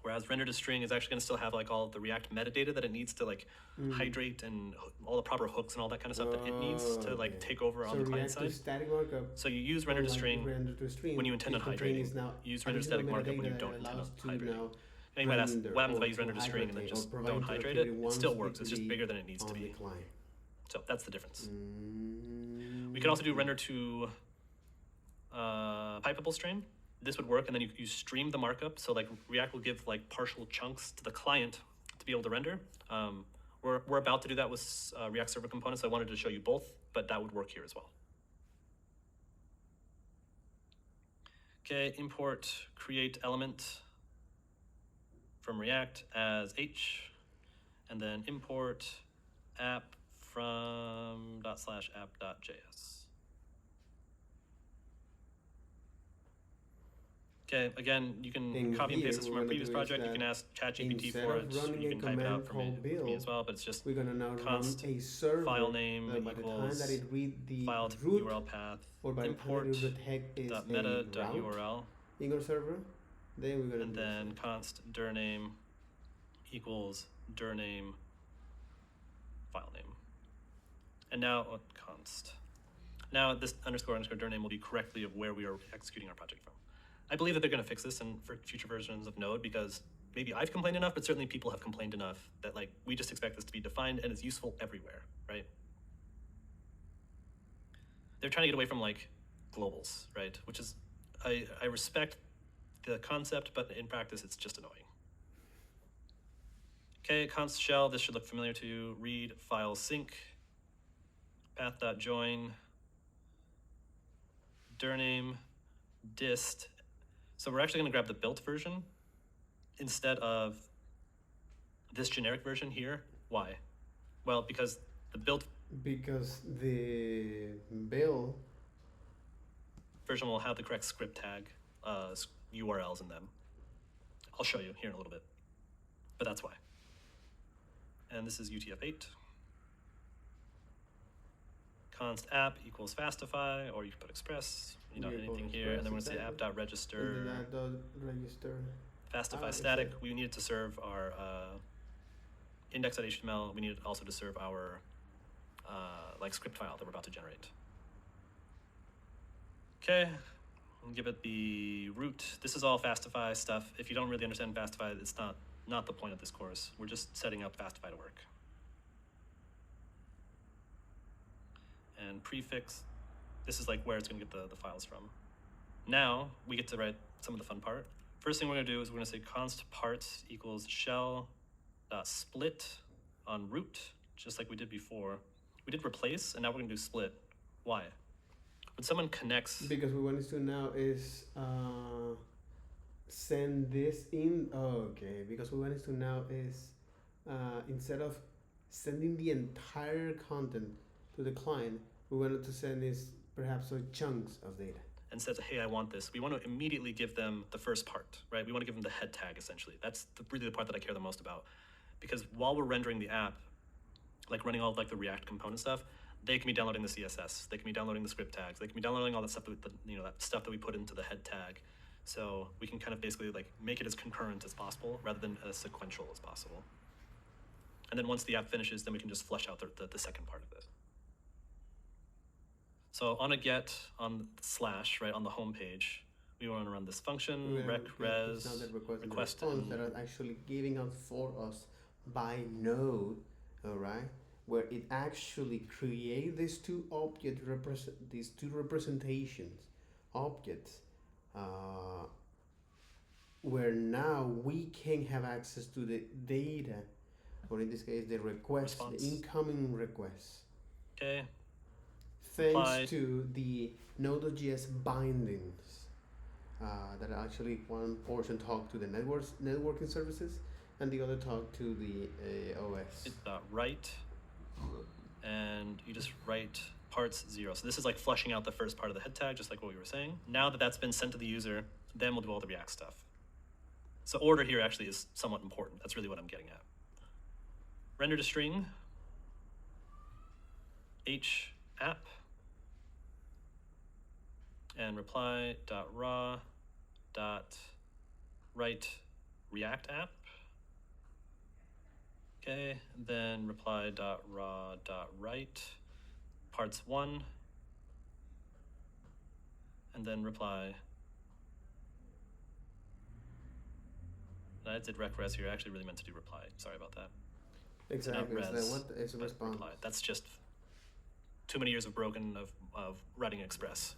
Whereas render to string is actually going to still have like all of the React metadata that it needs to like hydrate and all the proper hooks and all that kind of stuff that it needs to like take over on the client side. Static markup. So you use render to string when you intend on hydrating. Use render static markup when you don't intend on hydrating. And you might ask, what happens if I use render to string and then just don't hydrate it? It still works. It's just bigger than it needs to be. So that's the difference. We can also do render to pipeable string. This would work, and then you stream the markup. So like React will give like partial chunks to the client to be able to render. We're about to do that with React Server components. So I wanted to show you both, but that would work here as well. Okay, import create element from React as h, and then import app from ./app.js. Okay, again, you can In copy and here, paste this from we're our gonna previous do is project. You that can ask ChatGPT instead for of it. running You a can type it command out for me, called with me build, as well, but it's just we're gonna now const run a server file name that by the time that equals it read the file to root, URL path or by import the time that it detect is dot a meta dot route URL, in our server, then we're gonna and do the then same. const dir name equals dir name file name. And now const. Now this underscore dir name will be correctly of where we are executing our project from. I believe that they're going to fix this for future versions of Node, because maybe I've complained enough, but certainly people have complained enough that like we just expect this to be defined and it's useful everywhere, right? They're trying to get away from like globals, right? Which is, I respect the concept, but in practice it's just annoying. Okay, const shell, this should look familiar to you. Read file sync, path.join, dir name, dist. So we're actually going to grab the built version instead of this generic version here. Why? Well, because the built Because the build version will have the correct script tag URLs in them. I'll show you here in a little bit, but that's why. And this is UTF-8. Const app equals fastify, or you can put express, anything here, and then we're going to say app.register. and then app.register. Fastify static, we need it to serve our index.html. We need it also to serve our like script file that we're about to generate. Okay, and give it the root. This is all Fastify stuff. If you don't really understand Fastify, it's not the point of this course. We're just setting up Fastify to work. And prefix, this is like where it's going to get the files from. Now we get to write some of the fun part. First thing we're going to do is we're going to say const parts equals shell.split on root, just like we did before. We did replace, and now we're going to do split. Why? When someone connects... Because what we want to do now is send this in. Oh, okay. Because what we want to do now is instead of sending the entire content to the client, we wanted to send this perhaps chunks of data. And says, hey, I want this. We want to immediately give them the first part, right? We want to give them the head tag, essentially. That's really the part that I care the most about. Because while we're rendering the app, like running all of like the React component stuff, they can be downloading the CSS, they can be downloading the script tags, they can be downloading all that stuff, that stuff that we put into the head tag. So we can kind of basically like make it as concurrent as possible rather than as sequential as possible. And then once the app finishes, then we can just flesh out the second part of it. So on a get on slash, right, on the home page, we want to run this function, rec res, request that are actually giving out for us by node, all right, where it actually creates these two representations, objects, where now we can have access to the data, or in this case, the request, response. The incoming request. Okay. Thanks Apply. to the Node.js bindings, that actually one portion talk to the networking services, and the other talk to the OS. It's write, and you just write parts 0. So this is like flushing out the first part of the head tag, just like what we were saying. Now that that's been sent to the user, then we'll do all the React stuff. So order here actually is somewhat important. That's really what I'm getting at. Render to string, h app, and reply.raw.write React app. Okay, then reply.raw.write parts 1, and then reply. I did rec res here. I actually really meant to do reply. Sorry about that. Exactly. It's not res, what is a response? reply. That's just too many years of broken of writing Express.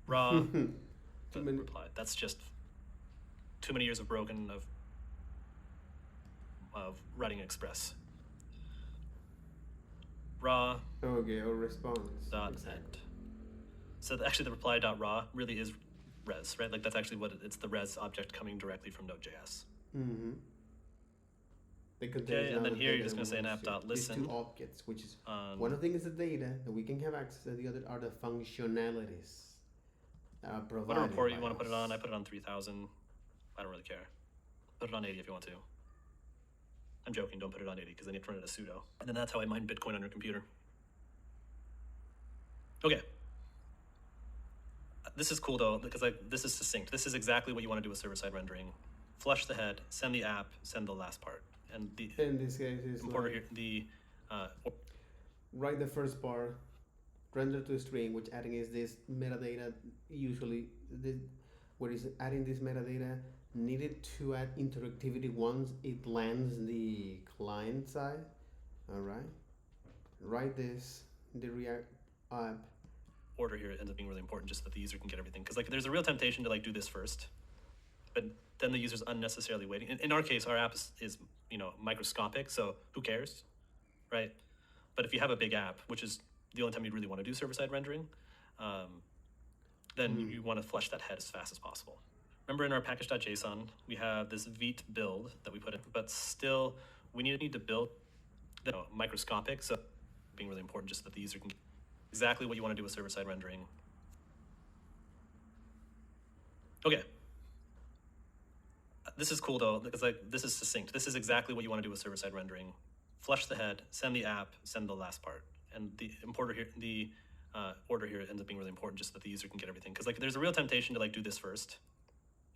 Raw, reply. That's just too many years of broken of writing Express. Raw. Okay, or response. Dot exactly. end. So actually, the reply.raw really is res, right? Like that's actually what it's the res object coming directly from Node.js. Mm-hmm. Okay, and then here you're just going to say an app.listen. These two objects, which is one of them is the data that we can have access, and the other are the functionalities. provided Whatever port you by want to put it on, us. I put it on 3000. I don't really care. Put it on 80 if you want to. I'm joking, don't put it on 80 because then you have to run it as sudo. And then that's how I mine Bitcoin on your computer. Okay. This is cool though, because this is succinct. This is exactly what you want to do with server-side rendering. Flush the head, send the app, send the last part. And the In this case, it's importer like here, write the first part, render to a string, which adding is this metadata. Usually, what is adding this metadata needed to add interactivity once it lands the client side. All right. Write this the React app. order here ends up being really important just so that the user can get everything. Because like there's a real temptation to like do this first, but then the user's unnecessarily waiting. In our case, our app is microscopic, so who cares, right? But if you have a big app, which is the only time you really want to do server-side rendering, then you want to flush that head as fast as possible. Remember in our package.json, we have this Vite build that we put in, but still we need to build microscopic, so being really important just so that the user can get exactly what you want to do with server-side rendering. Okay. This is cool though, because like this is succinct. This is exactly what you want to do with server-side rendering. Flush the head, send the app, send the last part. And the importer here, the order here ends up being really important just so that the user can get everything. Because like there's a real temptation to like do this first,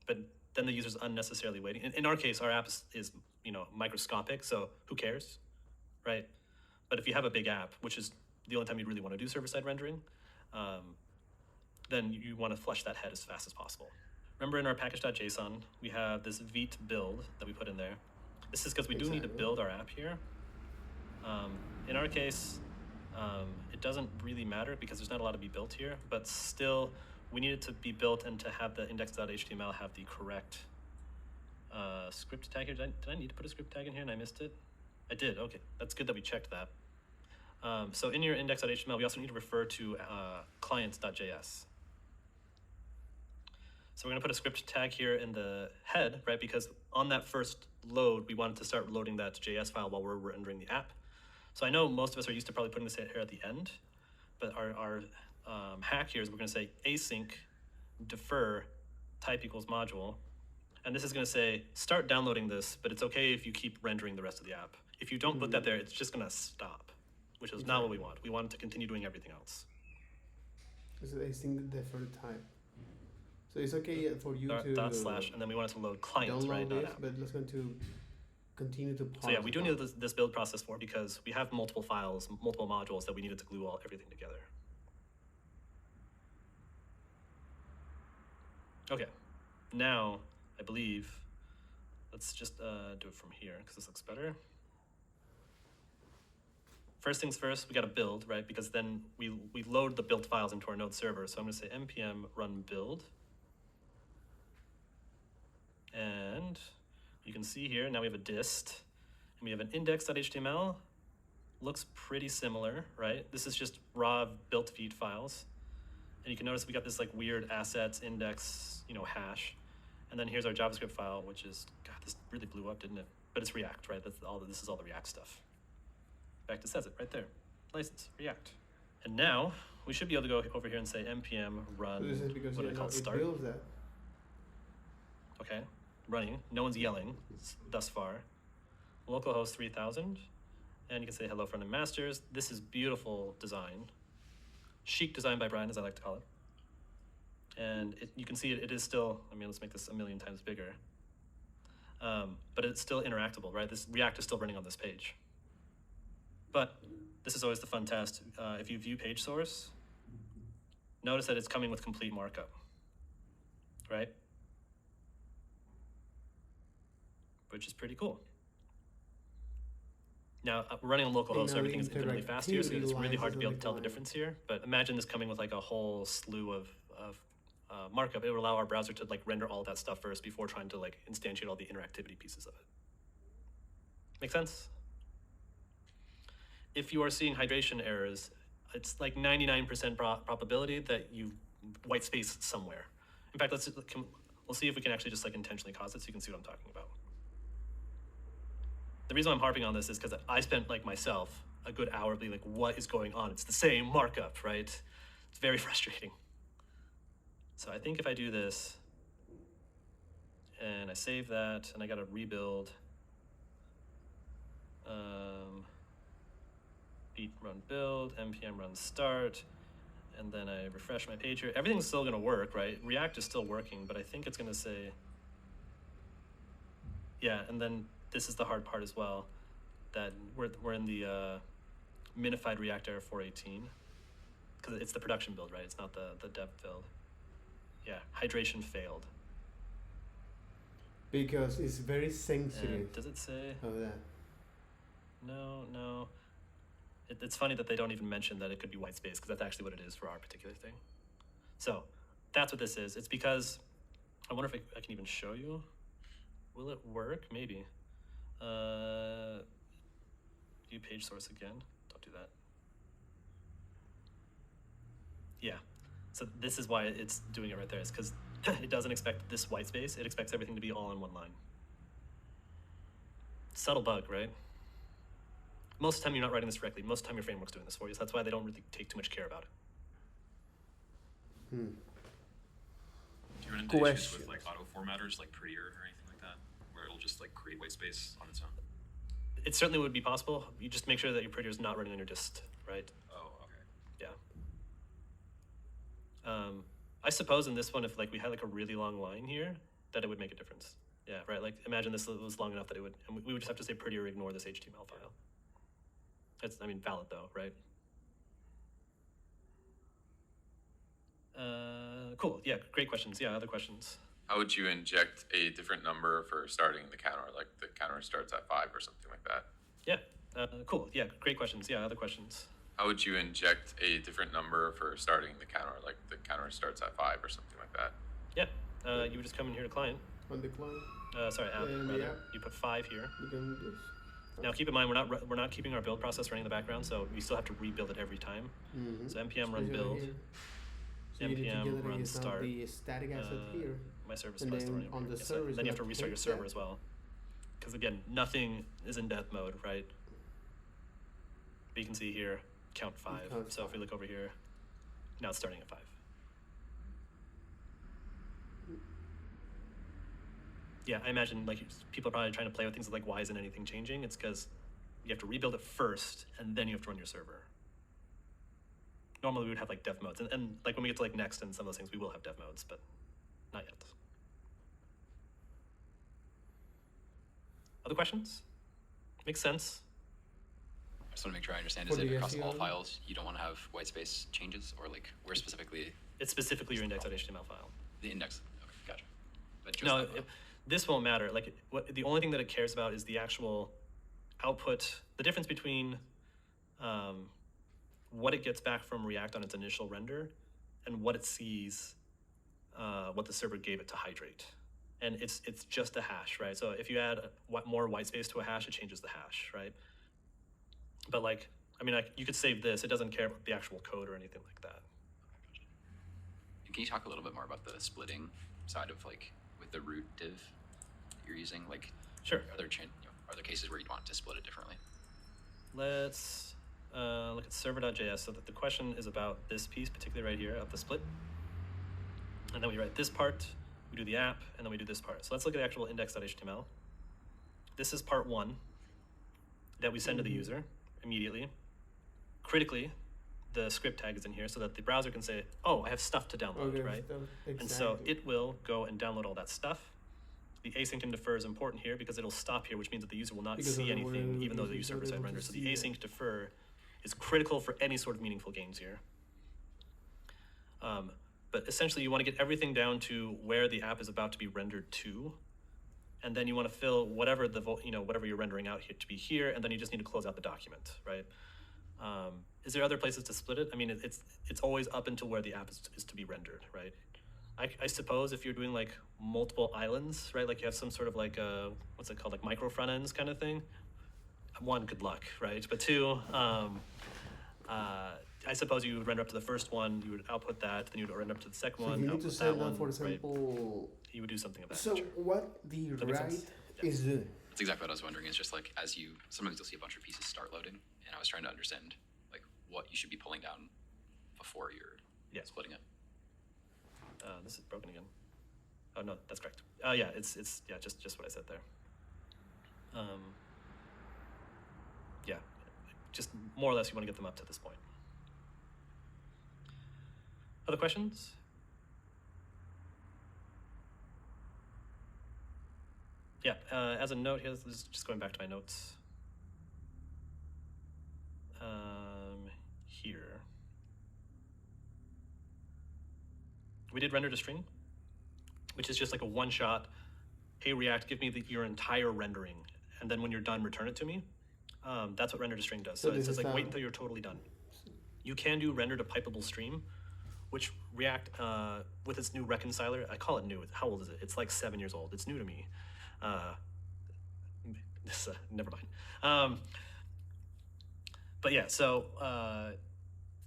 but then the user's unnecessarily waiting. In our case, our app is microscopic, so who cares, right? But if you have a big app, which is the only time you really want to do server-side rendering, then you want to flush that head as fast as possible. Remember in our package.json, we have this Vite build that we put in there. This is because we do need to build our app here. In our case, it doesn't really matter because there's not a lot to be built here, but still we need it to be built and to have the index.html have the correct script tag here. Did I need to put a script tag in here and I missed it? I did, okay. That's good that we checked that. So in your index.html, we also need to refer to clients.js. So we're going to put a script tag here in the head, right? Because on that first load, we wanted to start loading that JS file while we're rendering the app. So I know most of us are used to probably putting this here at the end, but our hack here is we're going to say async defer type equals module. And this is going to say start downloading this, but it's okay if you keep rendering the rest of the app. If you don't put that there, it's just going to stop, which is not what we want. We want it to continue doing everything else. So async defer type. So it's okay for you to dot slash, and then we want it to load clients, right? Download this, but let's going to continue to pause. So yeah, we do need this build process for because we have multiple files, multiple modules that we needed to glue everything together. Okay, now I believe, let's just do it from here because this looks better. First things first, we got to build, right? Because then we load the built files into our node server. So I'm going to say npm run build. And you can see here, now we have a dist, and we have an index.html. Looks pretty similar, right? This is just raw built Vite files. And you can notice we got this like weird assets index, hash. And then here's our JavaScript file, which is, God, this really blew up, didn't it? But it's React, right? This is all the React stuff. In fact, it says it right there. License, React. And now we should be able to go over here and say npm run, So this is because what do I call it, start? builds that. Okay, running. No one's yelling thus far. Localhost 3000. And you can say hello front-end masters. This is beautiful design. Chic design by Brian, as I like to call it. And you can see it is still, let's make this 1,000,000 times bigger. But it's still interactable, right? This React is still running on this page. But this is always the fun test. If you view page source, notice that it's coming with complete markup, right? Which is pretty cool. Now, we're running on localhost, so everything's infinitely fast here, so it's really hard to be able to tell the difference here. But imagine this coming with like a whole slew of markup. It would allow our browser to like render all of that stuff first before trying to like instantiate all the interactivity pieces of it. Make sense? If you are seeing hydration errors, it's like 99% probability that you white space somewhere. In fact, we'll see if we can actually just like intentionally cause it so you can see what I'm talking about. The reason I'm harping on this is because I spent like myself a good hour being like, what is going on? It's the same markup, right? It's very frustrating. So I think if I do this, and I save that, and I got to rebuild. Beat run build, npm run start, and then I refresh my page here. Everything's still going to work, right? React is still working, but I think it's going to say, yeah, and then this is the hard part as well, that we're in the minified React error 418, because it's the production build, right? It's not the dev build. Yeah, hydration failed. Because it's very sensitive. And does it say? Of that. No. It's funny that they don't even mention that it could be white space, because that's actually what it is for our particular thing. So that's what this is. It's because, I wonder if I can even show you. Will it work? Maybe. View page source again. Don't do that. Yeah. So this is why it's doing it right there. It's because it doesn't expect this white space. It expects everything to be all in one line. Subtle bug, right? Most of the time you're not writing this directly. Most of the time your framework's doing this for you. So that's why they don't really take too much care about it. Do you run into issues with like auto formatters, like Prettier or anything like that, where it'll just like create white space on its own? It certainly would be possible. You just make sure that your Prettier is not running on your dist, right? Oh, okay. Yeah. I suppose in this one, if like we had like a really long line here, that it would make a difference. Yeah, right. Like imagine this was long enough that it would, and we would just have to say Prettier ignore this HTML file. It's, I mean, valid though, right? Cool. Yeah, great questions. Yeah, other questions. How would you inject a different number for starting the counter? Like the counter starts at 5 or something like that. Yeah. Cool. Yeah, great questions. Yeah, other questions. How would you inject a different number for starting the counter? Like the counter starts at 5 or something like that. Yeah. You would just come in here to client. On the client. Sorry, app. And Rather. the app. You put 5 here. You can do this. Now keep in mind we're not keeping our build process running in the background, so we still have to rebuild it every time. So npm run build, So you need to npm generate run now start. the static asset here. My service And is still then running. on over the here. server, Then you have to it's restart your gonna server take as well, because again, nothing is in death mode, right? But you can see here, count 5. Count So if 5. we look over here, now it's starting at 5. Yeah, I imagine like people are probably trying to play with things like why isn't anything changing? It's because you have to rebuild it first, and then you have to run your server. Normally we would have like dev modes, and like when we get to like Next and some of those things, we will have dev modes, but not yet. Other questions? Makes sense. I just want to make sure I understand. For Is it the across all SEO? files you don't want to have white space changes, or like where specifically It's specifically your index.html file. the index? Okay, gotcha. But just No, that file. this won't matter. Like the only thing that it cares about is the actual output, the difference between what it gets back from React on its initial render and what it sees, what the server gave it to hydrate. And it's just a hash, right? So if you add more white space to a hash, it changes the hash, right? But like, I mean, you could save this. It doesn't care about the actual code or anything like that. And can you talk a little bit more about the splitting side of like with the root div that you're using? Like, Sure. are there are there cases where you'd want to split it differently? Let's look at server.js. So that the question is about this piece, particularly right here of the split. And then we write this part, we do the app, and then we do this part. So let's look at the actual index.html. This is part 1 that we send to the user immediately. Critically, the script tag is in here so that the browser can say, oh, I have stuff to download, Okay, right? Exactly. And so it will go and download all that stuff. The async and defer is important here because it'll stop here, which means that the user will not Because see otherwise anything, the even though the user user is side able to renders. So see the it. async defer is critical for any sort of meaningful gains here. But essentially, you want to get everything down to where the app is about to be rendered to, and then you want to fill whatever whatever you're rendering out here to be here, and then you just need to close out the document, right? Is there other places to split it? I mean, it's always up until where the app is to be rendered, right? I suppose if you're doing like multiple islands, right? Like you have some sort of like what's it called, like micro front ends kind of thing. 1, good luck, right? But 2, I suppose you would render up to the first one, you would output that, then you would render up to the second So one, you need output to that send one, out, for right? example. You would do something of that So nature. what the that make write sense? is doing. That's exactly what I was wondering. It's just like as you sometimes you'll see a bunch of pieces start loading, and I was trying to understand like what you should be pulling down before you're Yeah. splitting it. This is broken again. Oh no, that's correct. Yeah, it's yeah, just what I said there. Yeah, just more or less you want to get them up to this point. Other questions? Yeah, as a note here, this is just going back to my notes. Here. We did render to string, which is just like a one-shot, hey, React, give me your entire rendering, and then when you're done, return it to me. That's what render to string does. So it says like, wait until you're totally done. You can do render to pipeable stream, which React, with its new reconciler, I call it new. How old is it? It's like 7 years old. It's new to me. Never mind. But yeah, so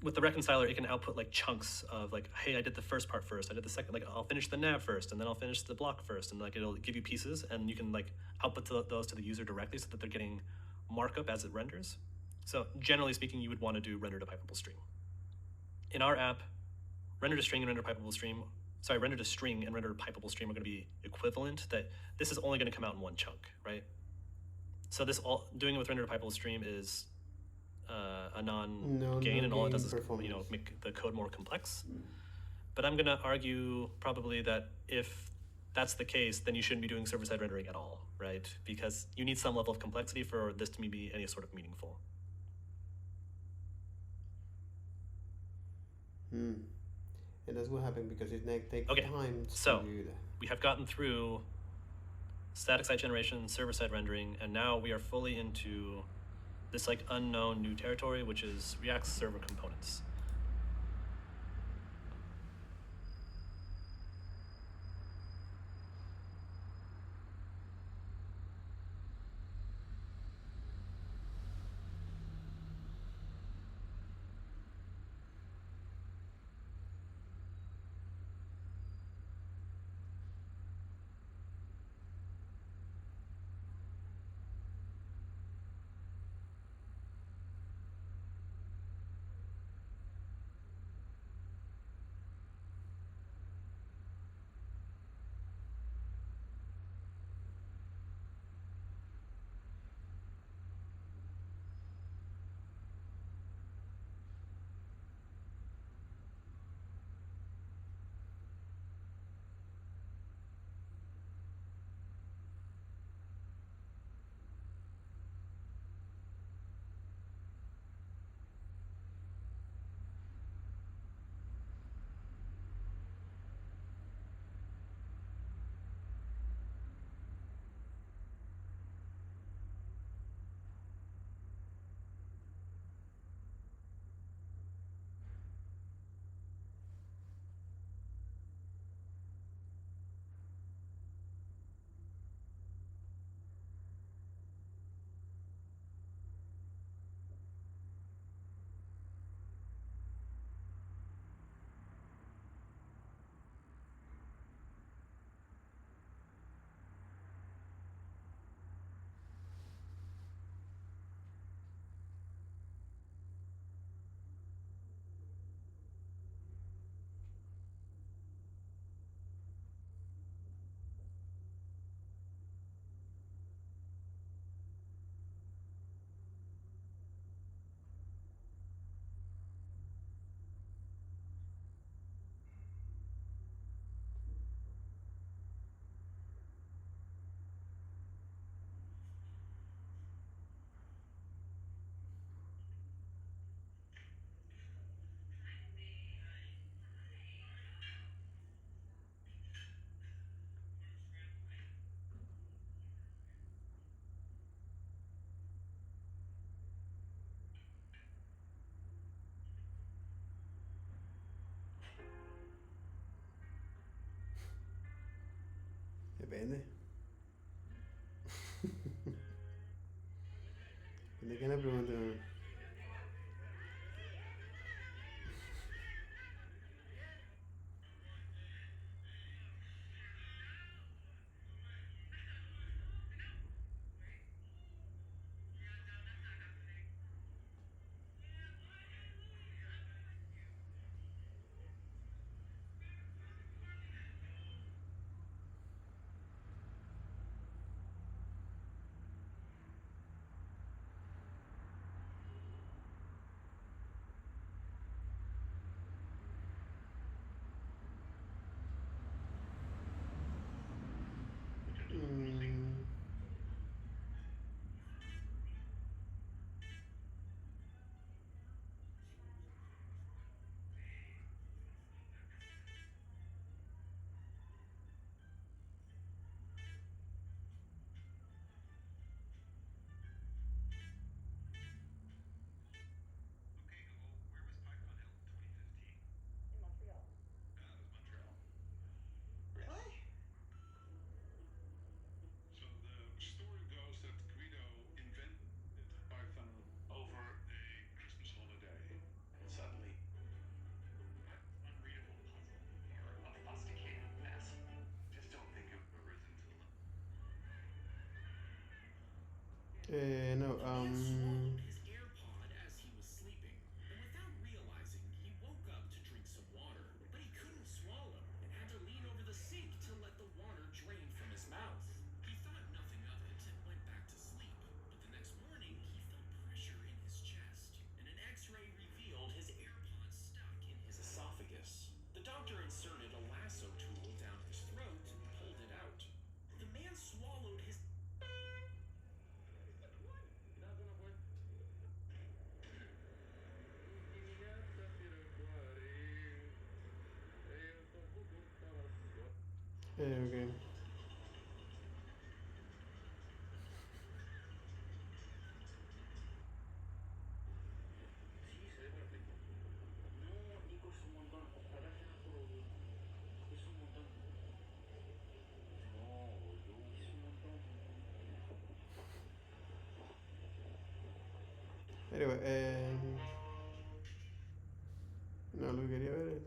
with the reconciler, it can output like chunks of like, hey, I did the first part first, I did the second, like I'll finish the nav first, and then I'll finish the block first, and like it'll give you pieces, and you can like output those to the user directly so that they're getting markup as it renders. So generally speaking, you would want to do render to pipeable stream. In our app, render to string and render to pipeable stream, render to string and render to pipeable stream are going to be equivalent, that this is only going to come out in one chunk, right? So doing it with render to pipeable stream is a non-gain, and all it does is make the code more complex. But I'm going to argue probably that if that's the case, then you shouldn't be doing server-side rendering at all, right? Because you need some level of complexity for this to be any sort of meaningful. And that's what happened because it takes time so to do that. We have gotten through static site generation, server-side rendering, and now we are fully into this like unknown new territory, which is React server components. Depende. ¿De qué le pregunto? No. The man swallowed his AirPod as he was sleeping, and without realizing, he woke up to drink some water. But he couldn't swallow and had to lean over the sink to let the water drain from his mouth. He thought nothing of it and went back to sleep. But the next morning, he felt pressure in his chest, and an X-ray revealed his AirPod stuck in his esophagus. The doctor inserted a lasso tool down his throat and pulled it out. The man swallowed his. Okay. No, Nico, es un montón. Ahora ya no puedo ir. Es un montón. No, es un montón. Anyway, no, lo que quería ver es.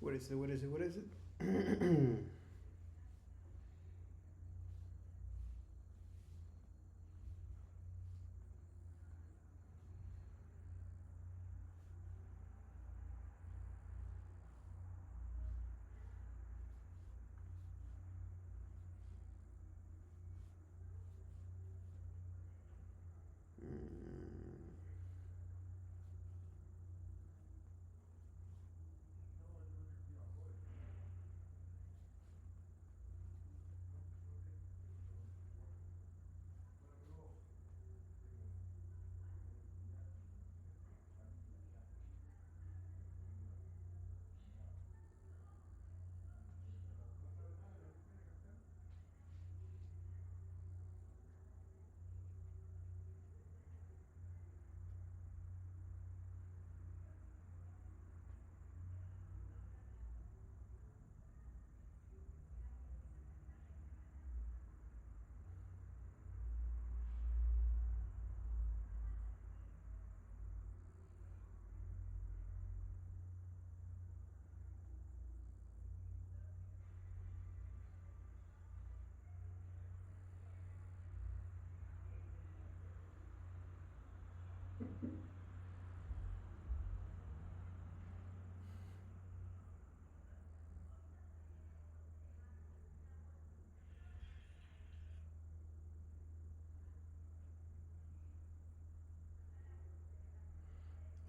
What is it? What is it? What is it?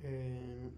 um,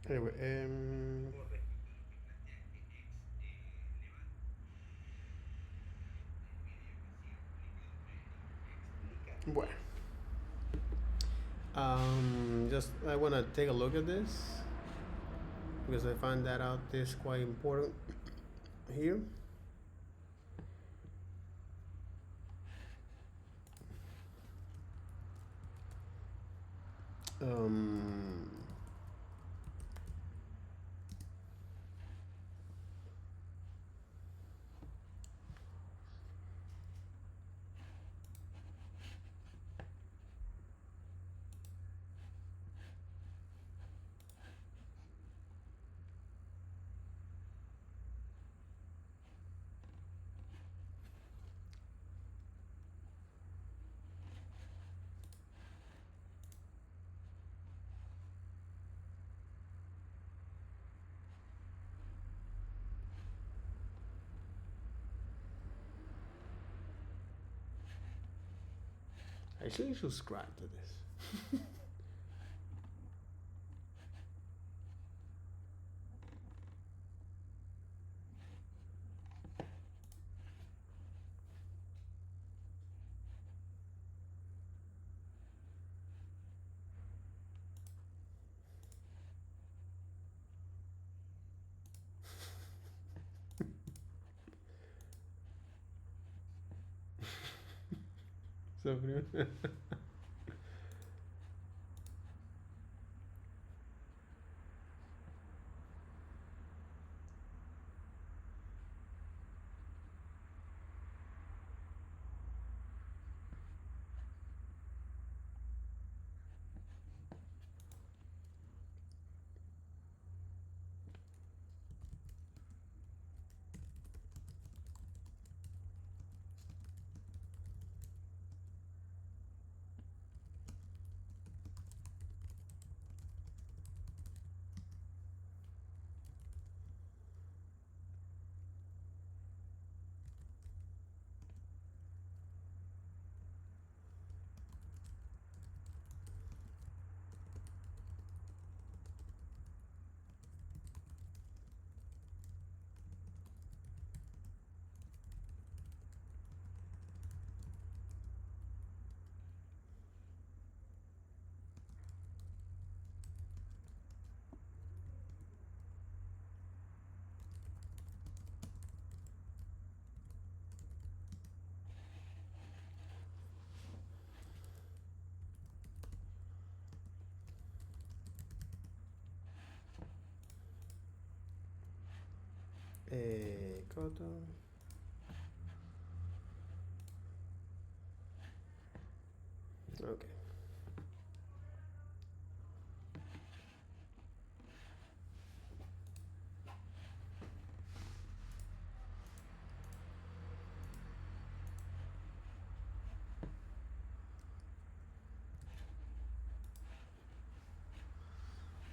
Anyway, bueno, just I want to take a look at this because I find that out this quite important here. Um, I should subscribe to this. So Koto. Okay.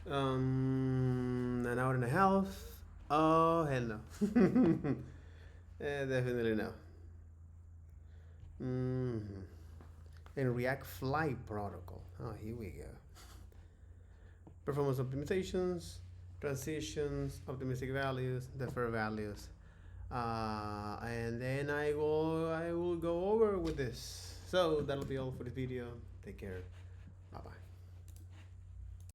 An hour and a half. Oh hell no. Definitely no. Mm-hmm. And React Fly protocol. Oh, here we go. Performance optimizations, transitions, optimistic values, defer values, and then I will go over with this. So that'll be all for the video. Take care. Bye bye.